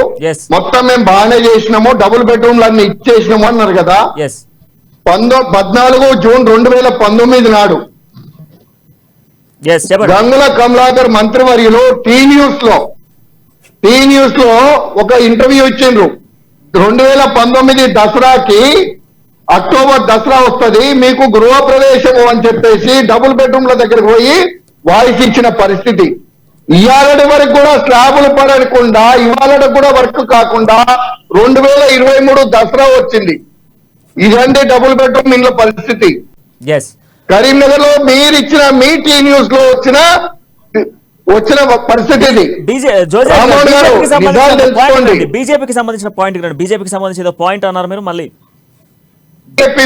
మొత్తం మేము బాగానే చేసినాము, డబుల్ బెడ్రూమ్లు అన్ని ఇచ్చేసినాము అన్నారు కదా. 14 జూన్ 2019 నాడు గంగుల కమలాకర్ మంత్రివర్యులు టీ న్యూస్ లో ఒక ఇంటర్వ్యూ ఇచ్చిండ్రు. 2019 దసరాకి, అక్టోబర్ దసరా వస్తుంది మీకు గృహ ప్రవేశము అని చెప్పేసి డబుల్ బెడ్రూమ్ల దగ్గరకు పోయి వాయిస్ ఇచ్చిన పరిస్థితి. ఇవాళ వరకు కూడా స్లాబులు పడకుండా, ఇవాళ కూడా వర్క్ కాకుండా 2023 దసరా వచ్చింది. ఇదండి డబుల్ బెడ్రూమ్ ఇంట్లో పరిస్థితి. కరీంనగర్ లో మీరు ఇచ్చిన మీ టీ న్యూస్ లో వచ్చిన వచ్చిన పరిస్థితి ఇది. రామోహన్ గారు నిజాలు తెలుసుకోండి. బీజేపీకి సంబంధించిన పాయింట్ బీజేపీకి సంబంధించిన పాయింట్ అన్నారు మీరు మళ్ళీ. బీజేపీ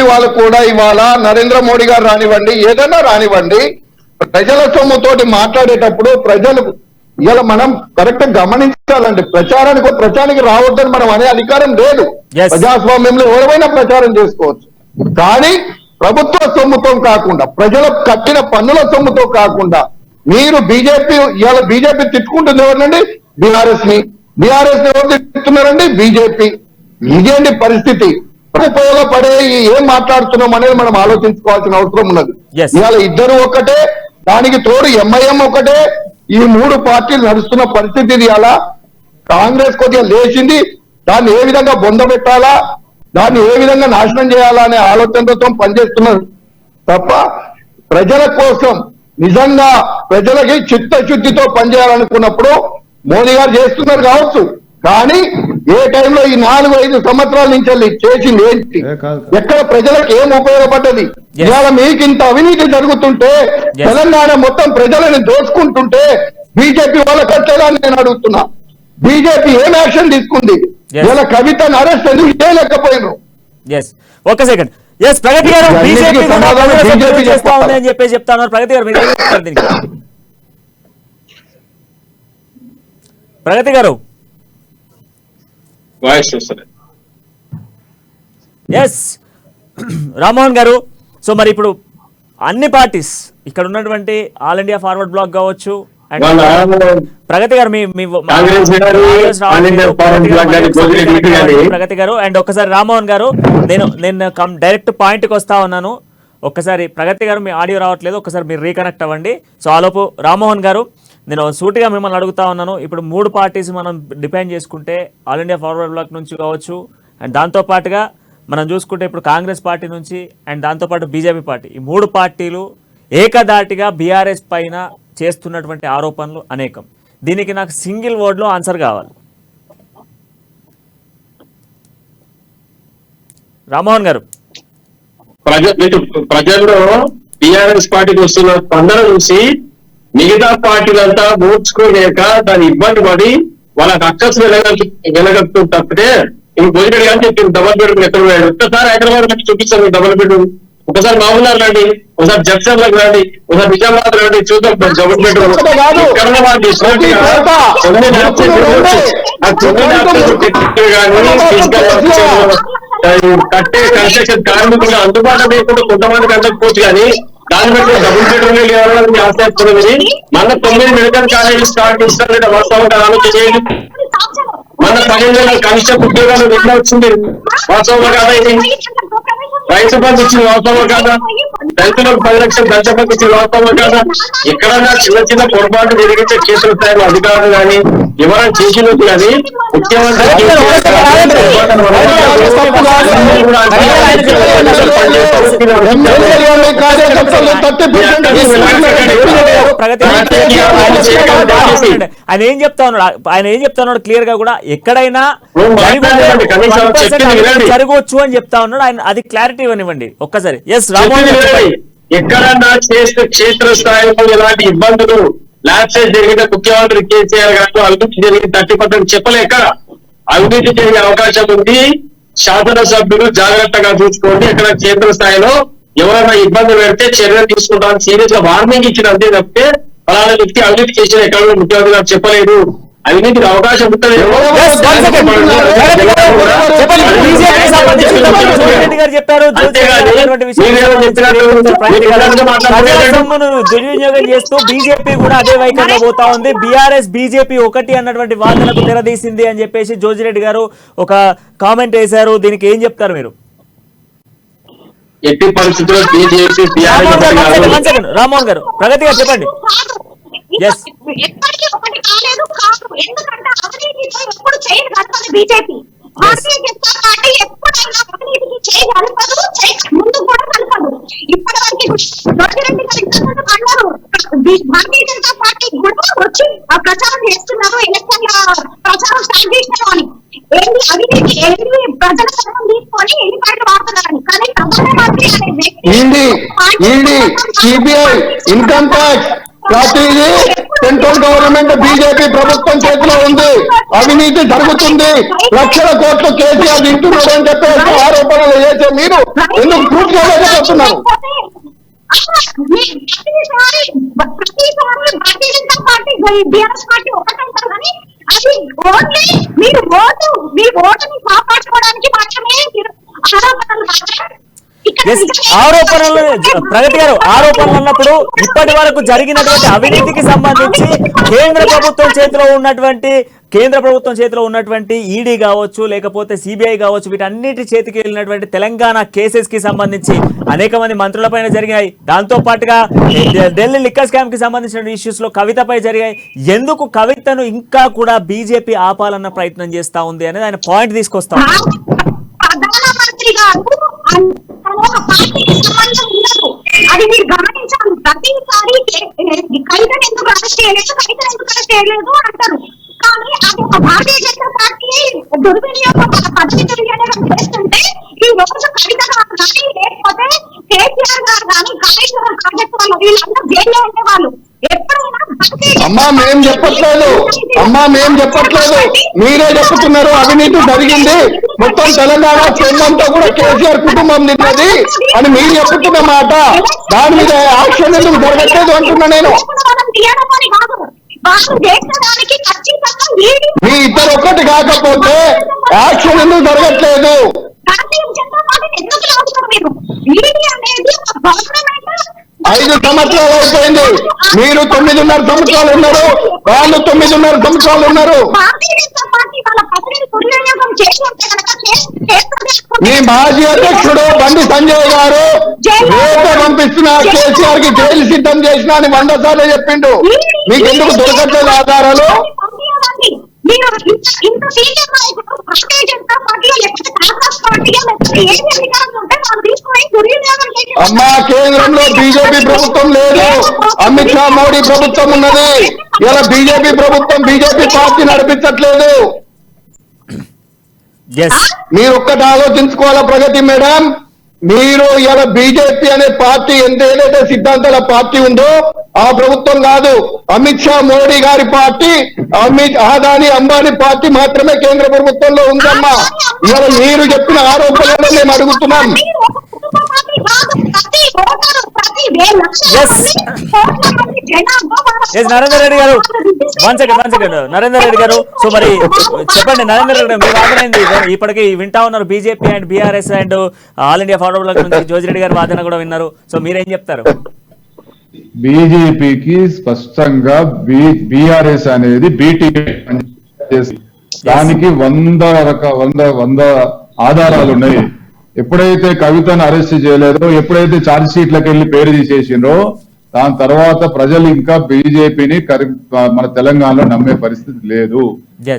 వాళ్ళు కూడా ఇవాళ నరేంద్ర మోడీ గారు రానివ్వండి, ఏదైనా రానివ్వండి, ప్రజల సొమ్ముతోటి మాట్లాడేటప్పుడు ప్రజలు ఇలా మనం కరెక్ట్ గమనించాలండి. ప్రచారానికి రావద్దని మనం అనే అధికారం లేదు. ప్రజాస్వామ్యంలో ఎవరైనా ప్రచారం చేసుకోవచ్చు. కానీ ప్రభుత్వ సొమ్ముతో కాకుండా, ప్రజలకు కట్టిన పన్నుల సొమ్ముతో కాకుండా మీరు ఇవాళ బీజేపీ తిట్టుకుంటుంది ఎవరినండి? బీఆర్ఎస్ ని ఎవరు తిట్టుతున్నారండి? బీజేపీ. ఇదేంటి పరిస్థితి? ఉపయోగపడే ఏం మాట్లాడుతున్నాం అనేది మనం ఆలోచించుకోవాల్సిన అవసరం ఉన్నది. ఇవాళ ఇద్దరు ఒకటే, దానికి తోడు ఎంఐఎం ఒకటే, ఈ 3 పార్టీలు నడుస్తున్న పరిస్థితి ఇది. అలా కాంగ్రెస్ కొద్దిగా లేచింది, దాన్ని ఏ విధంగా బొందబెట్టాలా, దాన్ని ఏ విధంగా నాశనం చేయాలా అనే ఆలోచనతో పనిచేస్తున్నారు తప్ప ప్రజల కోసం నిజంగా ప్రజలకి చిత్తశుద్ధితో పనిచేయాలనుకున్నప్పుడు మోదీ గారు చేస్తున్నారు కావచ్చు. కానీ ఏ టైంలో ఈ 4-5 సంవత్సరాల నుంచి వెళ్ళి చేసింది ఏంటి? ఎక్కడ ప్రజలకు ఏం ఉపయోగపడ్డది? ఇవాళ మీకు ఇంత అవినీతి జరుగుతుంటే, తెలంగాణ మొత్తం ప్రజలను దోచుకుంటుంటే బీజేపీ వాళ్ళకి వచ్చేదాన్ని నేను అడుగుతున్నా. బీజేపీ ఏం యాక్షన్ తీసుకుంది? ఇవాళ కవితను అరెస్ట్ ఎందుకు చేయలేకపోయినారు? ఒక సెకండ్. ప్రగతి గారు బీజేపీ చేస్తా ఉంది అని చెప్పేసి చెప్తా ఉన్నారు. ప్రగతి గారు మీరు ఏం చెప్తారు దీనికి? ప్రగతి గారు రామ్మోహన్ గారు, సో మరి ఇప్పుడు అన్ని పార్టీస్ ఇక్కడ ఉన్నటువంటి ఆల్ ఇండియా ఫార్వర్డ్ బ్లాక్ కావచ్చు, ప్రగతి గారు ప్రగతి గారు అండ్ ఒక్కసారి రామ్మోహన్ గారు, నేను డైరెక్ట్ పాయింట్కి వస్తా ఉన్నాను. ఒక్కసారి ప్రగతి గారు మీ ఆడియో రావట్లేదు, ఒక్కసారి మీరు రీకనెక్ట్ అవ్వండి. సో ఆలోపు రామ్మోహన్ గారు నేను సూటిగా మిమ్మల్ని అడుగుతా ఉన్నాను. ఇప్పుడు 3 పార్టీస్ మనం డిపెండ్ చేసుకుంటే ఆల్ ఇండియా ఫార్వర్డ్ బ్లాక్ నుంచి కావచ్చు, అండ్ దాంతోపాటుగా మనం చూసుకుంటే ఇప్పుడు కాంగ్రెస్ పార్టీ నుంచి, అండ్ దాంతోపాటు బీజేపీ పార్టీ, ఈ 3 పార్టీలు ఏకదాటిగా బీఆర్ఎస్ పైన చేస్తున్నటువంటి ఆరోపణలు అనేకం. దీనికి నాకు సింగిల్ వర్డ్లో ఆన్సర్ కావాలి. రామ్మోహన్ గారు. ప్రజల్లో బీఆర్ఎస్ పార్టీకి వస్తున్న స్పందన చూసి మిగతా పార్టీలంతా ఓర్చుకోలేక దాని ఇబ్బంది పడి వాళ్ళకి అక్కసు వెలగలుగుతూ తప్పితే ఇంక భోజనం కానీ చెప్పి డబల్ బెడ్రూమ్ ఎక్కడ పోయాడు? ఒక్కసారి హైదరాబాద్ నుంచి చూపిస్తాను డబల్ బెడ్రూమ్. ఒకసారి మహబూబ్నగర్ రండి, ఒకసారి జగ్సర్లకు రండి, ఒకసారి నిజామాబాద్ రండి, చూద్దాం డబుల్ బెడ్రూమ్. కట్టే కన్స్ట్రక్షన్ కార్మికులు అందుబాటులో లేకుండా కొంతమంది కట్టకపోవచ్చు, కానీ దాన్ని బట్టి డబుల్ బెడ్రూమ్ లేవాలని ఆశిస్తున్నది. మన 9 మెడికల్ కాలేజీలు స్టార్ట్ చేస్తారంటే వాస్తవంగా ఆలోచన చేయండి. మన 15,000 కనిష్ట ఉద్యోగాలు ఎట్లా వచ్చింది? వాస్తవం కాదా? ఇది రైతు బంధు ఇచ్చిన వాస్తవం కాదా? రైతులకు 10 లక్షలు దంచబంధు ఇచ్చిన వాస్తవం కాదా? ఎక్కడన్నా చిన్న పొరపాటు జరిగితే కేసుల స్థాయిలో అధికారులు కానీ ఎవరైనా చేసినట్టు కానీ ముఖ్యమంత్రి ఆయన ఏం చెప్తా ఉన్నాడు క్లియర్ గా కూడా, ఎక్కడైనా జరగవచ్చు అని చెప్తా ఉన్నాడు ఆయన. అది క్లారిటీ ఇవ్వనివ్వండి ఒక్కసారి. ఎక్కడన్నా చేస్తే క్షేత్ర స్థాయిలో ఎలాంటి ఇబ్బందులు ల్యాప్సెస్ జరిగిన ముఖ్యమంత్రి కేసీఆర్ గారు అవినీతి జరిగిన 30% చెప్పలేక అవినీతి జరిగే అవకాశం ఉంది. శాసనసభ్యులు జాగ్రత్తగా చూసుకోండి, ఎక్కడ క్షేత్ర స్థాయిలో ఎవరైనా ఇబ్బందులు పెడితే చర్యలు తీసుకుంటామని సీరియస్ గా వార్నింగ్ ఇచ్చిన అంతే తప్పితే ఫలానా వ్యక్తి అవినీతి చేసిన ఎక్కడ ముఖ్యమంత్రి గారు చెప్పలేదు. అవినీతికి అవకాశం ఉంటుంది. దుర్వినియోగం చేస్తూ బీజేపీ కూడా అదే వైఖరిలో పోతా ఉంది. బీఆర్ఎస్ బీజేపీ ఒకటి అన్నటువంటి వాదనకు తెరదీసింది అని చెప్పేసి జోజిరెడ్డి గారు ఒక కామెంట్ వేశారు. దీనికి ఏం చెప్తారు మీరు? ఎట్టి పరిస్థితుల్లో బీజేపీ రామ్మోహన్ గారు ప్రగతి గారు చెప్పండి. ఎప్పటికీ ఒకటి కాలేదు కాదు, ఎందుకంటే అవినీతిపై ఎప్పుడు చేయదు కట్టుకుంది బీజేపీ. భారతీయ జనతా పార్టీ ఎప్పుడైనా అవినీతికి చేయగలపదు, ముందు కూడా కలపదు. ఇప్పటి వరకు అన్నారు భారతీయ జనతా పార్టీ కూడా వచ్చి ప్రచారం చేస్తున్నారు, ఎలక్షన్ల ప్రచారం స్టార్ట్ చేసినారు అని. ఏంటి అవినీతి, ఏంటి ప్రజల స్థలం తీసుకొని ఎన్ని పాటలు వాడుతున్నారని. కానీ ప్రధానమంత్రి అనే వ్యక్తి సిబిఐ ఇన్కమ్ ట్యాక్స్ ప్రతిదీ సెంట్రల్ గవర్నమెంట్ బీజేపీ ప్రభుత్వం చేతిలో ఉంది. అవినీతి జరుగుతుంది, లక్షల కోట్లు కేసీఆర్ తింటున్నాడు అని చెప్పేసి ఆరోపణలు చేసే మీరు ఎందుకు ప్రూఫ్ చేయలేకపోతున్నారు? ప్రతిసారి Bharatiya Janata party BRS party ఒకటంటారు కానీ అది ఓన్లీ మీరు మీ ఓటుని కాపాడుకోవడానికి మాత్రమే మీరు ఆరోపణలు మాత్రమే. ఆరోపణలు ప్రగతి గారు, ఆరోపణలు అన్నప్పుడు ఇప్పటి వరకు జరిగినటువంటి అవినీతికి సంబంధించి కేంద్ర ప్రభుత్వం చేతిలో ఉన్నటువంటి ఈడీ కావచ్చు, లేకపోతే సిబిఐ కావచ్చు, వీటన్నిటి చేతికి వెళ్ళినటువంటి తెలంగాణ కేసెస్ కి సంబంధించి అనేక మంది మంత్రులపైన జరిగాయి. దాంతో పాటుగా ఢిల్లీ లిక్కర్ స్కామ్ కి సంబంధించిన ఇష్యూస్ లో కవితపై జరిగాయి. ఎందుకు కవితను ఇంకా కూడా బీజేపీ ఆపాలన్న ప్రయత్నం చేస్తా ఉంది అనేది ఆయన పాయింట్ తీసుకొస్తా. ప్రధానమంత్రి గారు ఒక పార్టీకి సంబంధం ఉండదు, అది మీరు గమనించాలి. ప్రతిసారి కవితను ఎందుకు అరెస్ట్ చేయలేదు, కవితను ఎందుకు అరెస్ట్ చేయలేదు అంటారు. కానీ అది ఒక భారతీయ జనతా పార్టీ దుర్వినియోగం, పదవి దుర్వినియోగం చేస్తుంటే ఈ రోజు కవిత గారు కానీ లేకపోతే కేసీఆర్ గారు కానీ కాళేశ్వరం ప్రాజెక్టు వాళ్ళు వీళ్ళందరూ జైల్లో ఉండేవాళ్ళు. ఎప్పుడైనా మేం చెప్పట్లేదు, మీరే చెప్తున్నారు అవినీతి జరిగింది, మొత్తం తెలంగాణ చెందంతా కూడా కేసీఆర్ కుటుంబం నిన్నది అని మీరు చెప్తున్న మాట. దాని మీద యాక్షన్ ఎందుకు జరగట్లేదు అంటున్నా నేను. మీ ఇద్దరు ఒక్కటి కాకపోతే యాక్షన్ ఎందుకు జరగట్లేదు? 5 సంవత్సరాలు అయిపోయింది, మీరు 9.5 సంవత్సరాలు ఉన్నారు, వాళ్ళు 9.5 సంవత్సరాలు ఉన్నారు. మీ మాజీ అధ్యక్షుడు బండి సంజయ్ గారు రేపు పంపిస్తున్న కేసీఆర్ కి జైలు సిద్ధం చేసిన అని 100 సార్లు చెప్పిండు. మీకెందుకు దొరకట్లేదు ఆధారాలు? అమ్మా, కేంద్రంలో బీజేపీ ప్రభుత్వం లేదు, అమిత్ షా మోడీ ప్రభుత్వం ఉన్నది. ఇలా బీజేపీ ప్రభుత్వం బీజేపీ పార్టీ నడిపించట్లేదు. మీరు ఒక్కటి ఆలోచించుకోవాలా ప్రగతి మేడం. మీరు ఇలా బీజేపీ అనే పార్టీ ఏదైతే సిద్ధాంతాల పార్టీ ఉందో ఆ ప్రభుత్వం కాదు, అమిత్ షా మోడీ గారి పార్టీ, అదానీ అంబానీ పార్టీ మాత్రమే కేంద్ర ప్రభుత్వంలో ఉందమ్మా. ఇవాళ మీరు చెప్పిన ఆరోపణలను మేము అడుగుతున్నాం. నరేందర్ రెడ్డి గారు, వన్ సెకండ్ నరేందర్ రెడ్డి గారు, సో మరి చెప్పండి నరేందర్ రెడ్డి గారు, మీరు వాదనైంది ఇప్పటికి వింటా ఉన్నారు. BJP and BRS and all India forward నుంచి జోజిరెడ్డి గారు వాదన కూడా విన్నారు. సో మీరేం చెప్తారు? బీజేపీకి స్పష్టంగా బీఆర్ఎస్ అనేది దానికి 100 ఆధారాలు ఉన్నాయి. ఎప్పుడైతే కవితను అరెస్ట్ చేయలేదో, ఎప్పుడైతే ఛార్జ్ షీట్లకు వెళ్లి పేరు తీసేసిండ్రో, దాని తర్వాత ప్రజలు ఇంకా బీజేపీని మన తెలంగాణలో నమ్మే పరిస్థితి లేదు.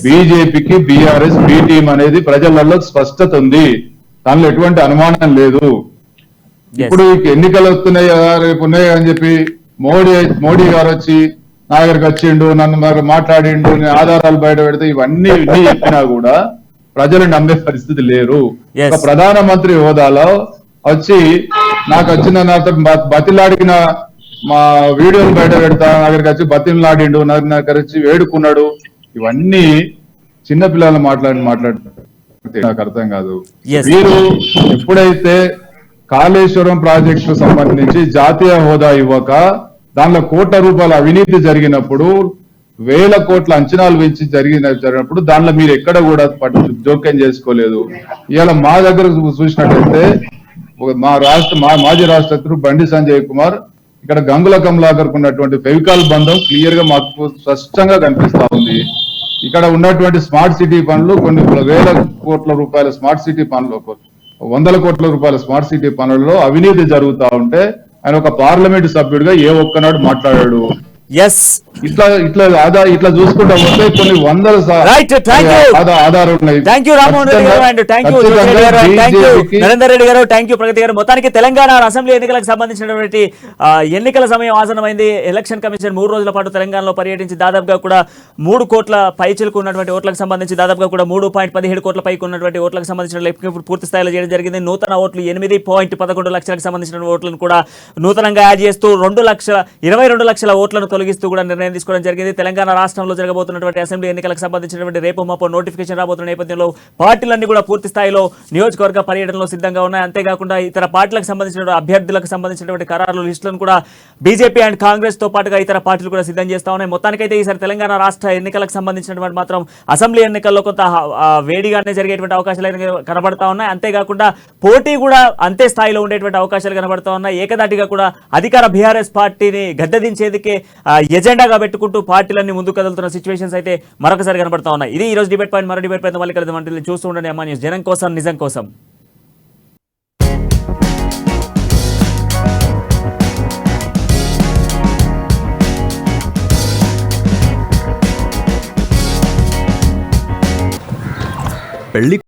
బీజేపీకి బీఆర్ఎస్ బి టీం అనేది ప్రజలలో స్పష్టత ఉంది, దానిలో ఎటువంటి అనుమానం లేదు. ఇప్పుడు ఎన్నికలు వస్తున్నాయి కదా, రేపు ఉన్నాయి అని చెప్పి మోడీ గారు వచ్చి నా దగ్గరకు వచ్చిండు, నన్ను మాట్లాడిండు, ఆధారాలు బయట పెడితే ఇవన్నీ చెప్పినా కూడా ప్రజలు నమ్మే పరిస్థితి లేరు. ఒక ప్రధానమంత్రి హోదాలో వచ్చి నాకు వచ్చిన నాతో బతిలాడిన మా వీడియోలు బయట పెడతా, నా దగ్గరికి వచ్చి బతిలాడిండు, నాకు వచ్చి వేడుకున్నాడు, ఇవన్నీ చిన్నపిల్లలు మాట్లాడితే నాకు అర్థం కాదు. వీరు ఎప్పుడైతే కాళేశ్వరం ప్రాజెక్టు సంబంధించి జాతీయ హోదా ఇవ్వక దానిలో ₹1,00,00,000 అవినీతి జరిగినప్పుడు, 1,000 కోట్ల అంచనాలు పెంచి జరిగినప్పుడు దానిలో మీరు ఎక్కడ కూడా జోక్యం చేసుకోలేదు. ఇవాళ మా దగ్గర చూసినట్లయితే మా మాజీ రాష్ట్రపతి బండి సంజయ్ కుమార్ ఇక్కడ గంగుల కమలాకర్ ఉన్నటువంటి ఫెవికాల్ బంధం క్లియర్ గా మాకు స్పష్టంగా కనిపిస్తా ఉంది. ఇక్కడ ఉన్నటువంటి స్మార్ట్ సిటీ పనులు, కొన్ని ₹1,000 కోట్ల స్మార్ట్ సిటీ పనులు, ₹100 కోట్ల స్మార్ట్ సిటీ పనుల్లో అవినీతి జరుగుతా ఉంటే ఆయన ఒక పార్లమెంట్ సభ్యుడిగా ఏ ఒక్కనాడు మాట్లాడాడు. ఎస్ ఇట్లా చూసుకుంటా పోతే కొన్ని వందల రైట్, థ్యాంక్ యూ, ఆధారం ఉన్నాయి. థ్యాంక్ యూ రామ్మోహన్ రెడ్డి గారు అండ్ థ్యాంక్ యూ జ్యోతి రెడ్డి గారు and thank you Narender Reddy గారు, థ్యాంక్ యూ ప్రగతి గారు. మొత్తానికి తెలంగాణ అసెంబ్లీ ఎన్నికలకు సంబంధించినటువంటి ఎన్నికల సమయం ఆసన్నమైంది. ఎలక్షన్ కమిషన్ 3 రోజుల పాటు తెలంగాణలో పర్యటించి దాదాపుగా కూడా 3 కోట్ల పైచిలకు ఉన్నటువంటి ఓట్లకు సంబంధించి దాదాపుగా కూడా 3.17 కోట్ల పైకి ఉన్నటువంటి ఓట్లకు సంబంధించిన లెక్కింపు పూర్తి స్థాయిలో చేయడం జరిగింది. నూతన ఓట్లు 8.11 లక్షలకు సంబంధించిన ఓట్లను కూడా నూతనంగా యాడ్ చేస్తూ 22 లక్షల ఓట్లను తొలగిస్తూ కూడా నిర్ణయం తీసుకోవడం జరిగింది. తెలంగాణ రాష్ట్రంలో జరగబోతున్నటువంటి అసెంబ్లీ ఎన్నికలకు సంబంధించినటువంటి రేపు మాపో నోటిఫికేషన్ రాబోతున్న నేపథ్యంలో పార్టీలన్నీ కూడా పూర్తి స్థాయిలో నియోజకవర్గ పర్యటనలో సిద్ధంగా ఉన్నాయి. అంతేకాకుండా ఇతర పార్టీలకు సంబంధించిన అభ్యర్థులకు సంబంధించినటువంటి ఖరారు లిస్టులను కూడా బీజేపీ అండ్ కాంగ్రెస్ తో పాటుగా ఇతర పార్టీలు కూడా సిద్ధం చేస్తా ఉన్నాయి. మొత్తానికైతే ఈసారి తెలంగాణ రాష్ట్ర ఎన్నికలకు సంబంధించినటువంటి మాత్రం అసెంబ్లీ ఎన్నికల్లో కొంత వేడిగానే జరిగేటువంటి అవకాశాలు కనబడతా ఉన్నాయి. అంతేకాకుండా పోటీ కూడా అంతే స్థాయిలో ఉండేటువంటి అవకాశాలు కనబడతా ఉన్నాయి. ఏకదాటిగా కూడా అధికార బీఆర్ఎస్ పార్టీని గద్దెదించేందుకే ఎజెండాగా పెట్టుకుంటూ పార్టీలన్నీ ముందుకు కదులుతున్న సిచ్యువేషన్స్ అయితే మరొకసారి కనబడతా ఉన్నాయి. ఇది ఈ రోజు డిబేట్ పాయింట్. మరో డిబేట్ పాయింట్ మళ్ళీ కలుద్దాం. చూస్తూ ఉండండి అమ్మా న్యూస్, జనం కోసం నిజం కోసం. పెళ్లి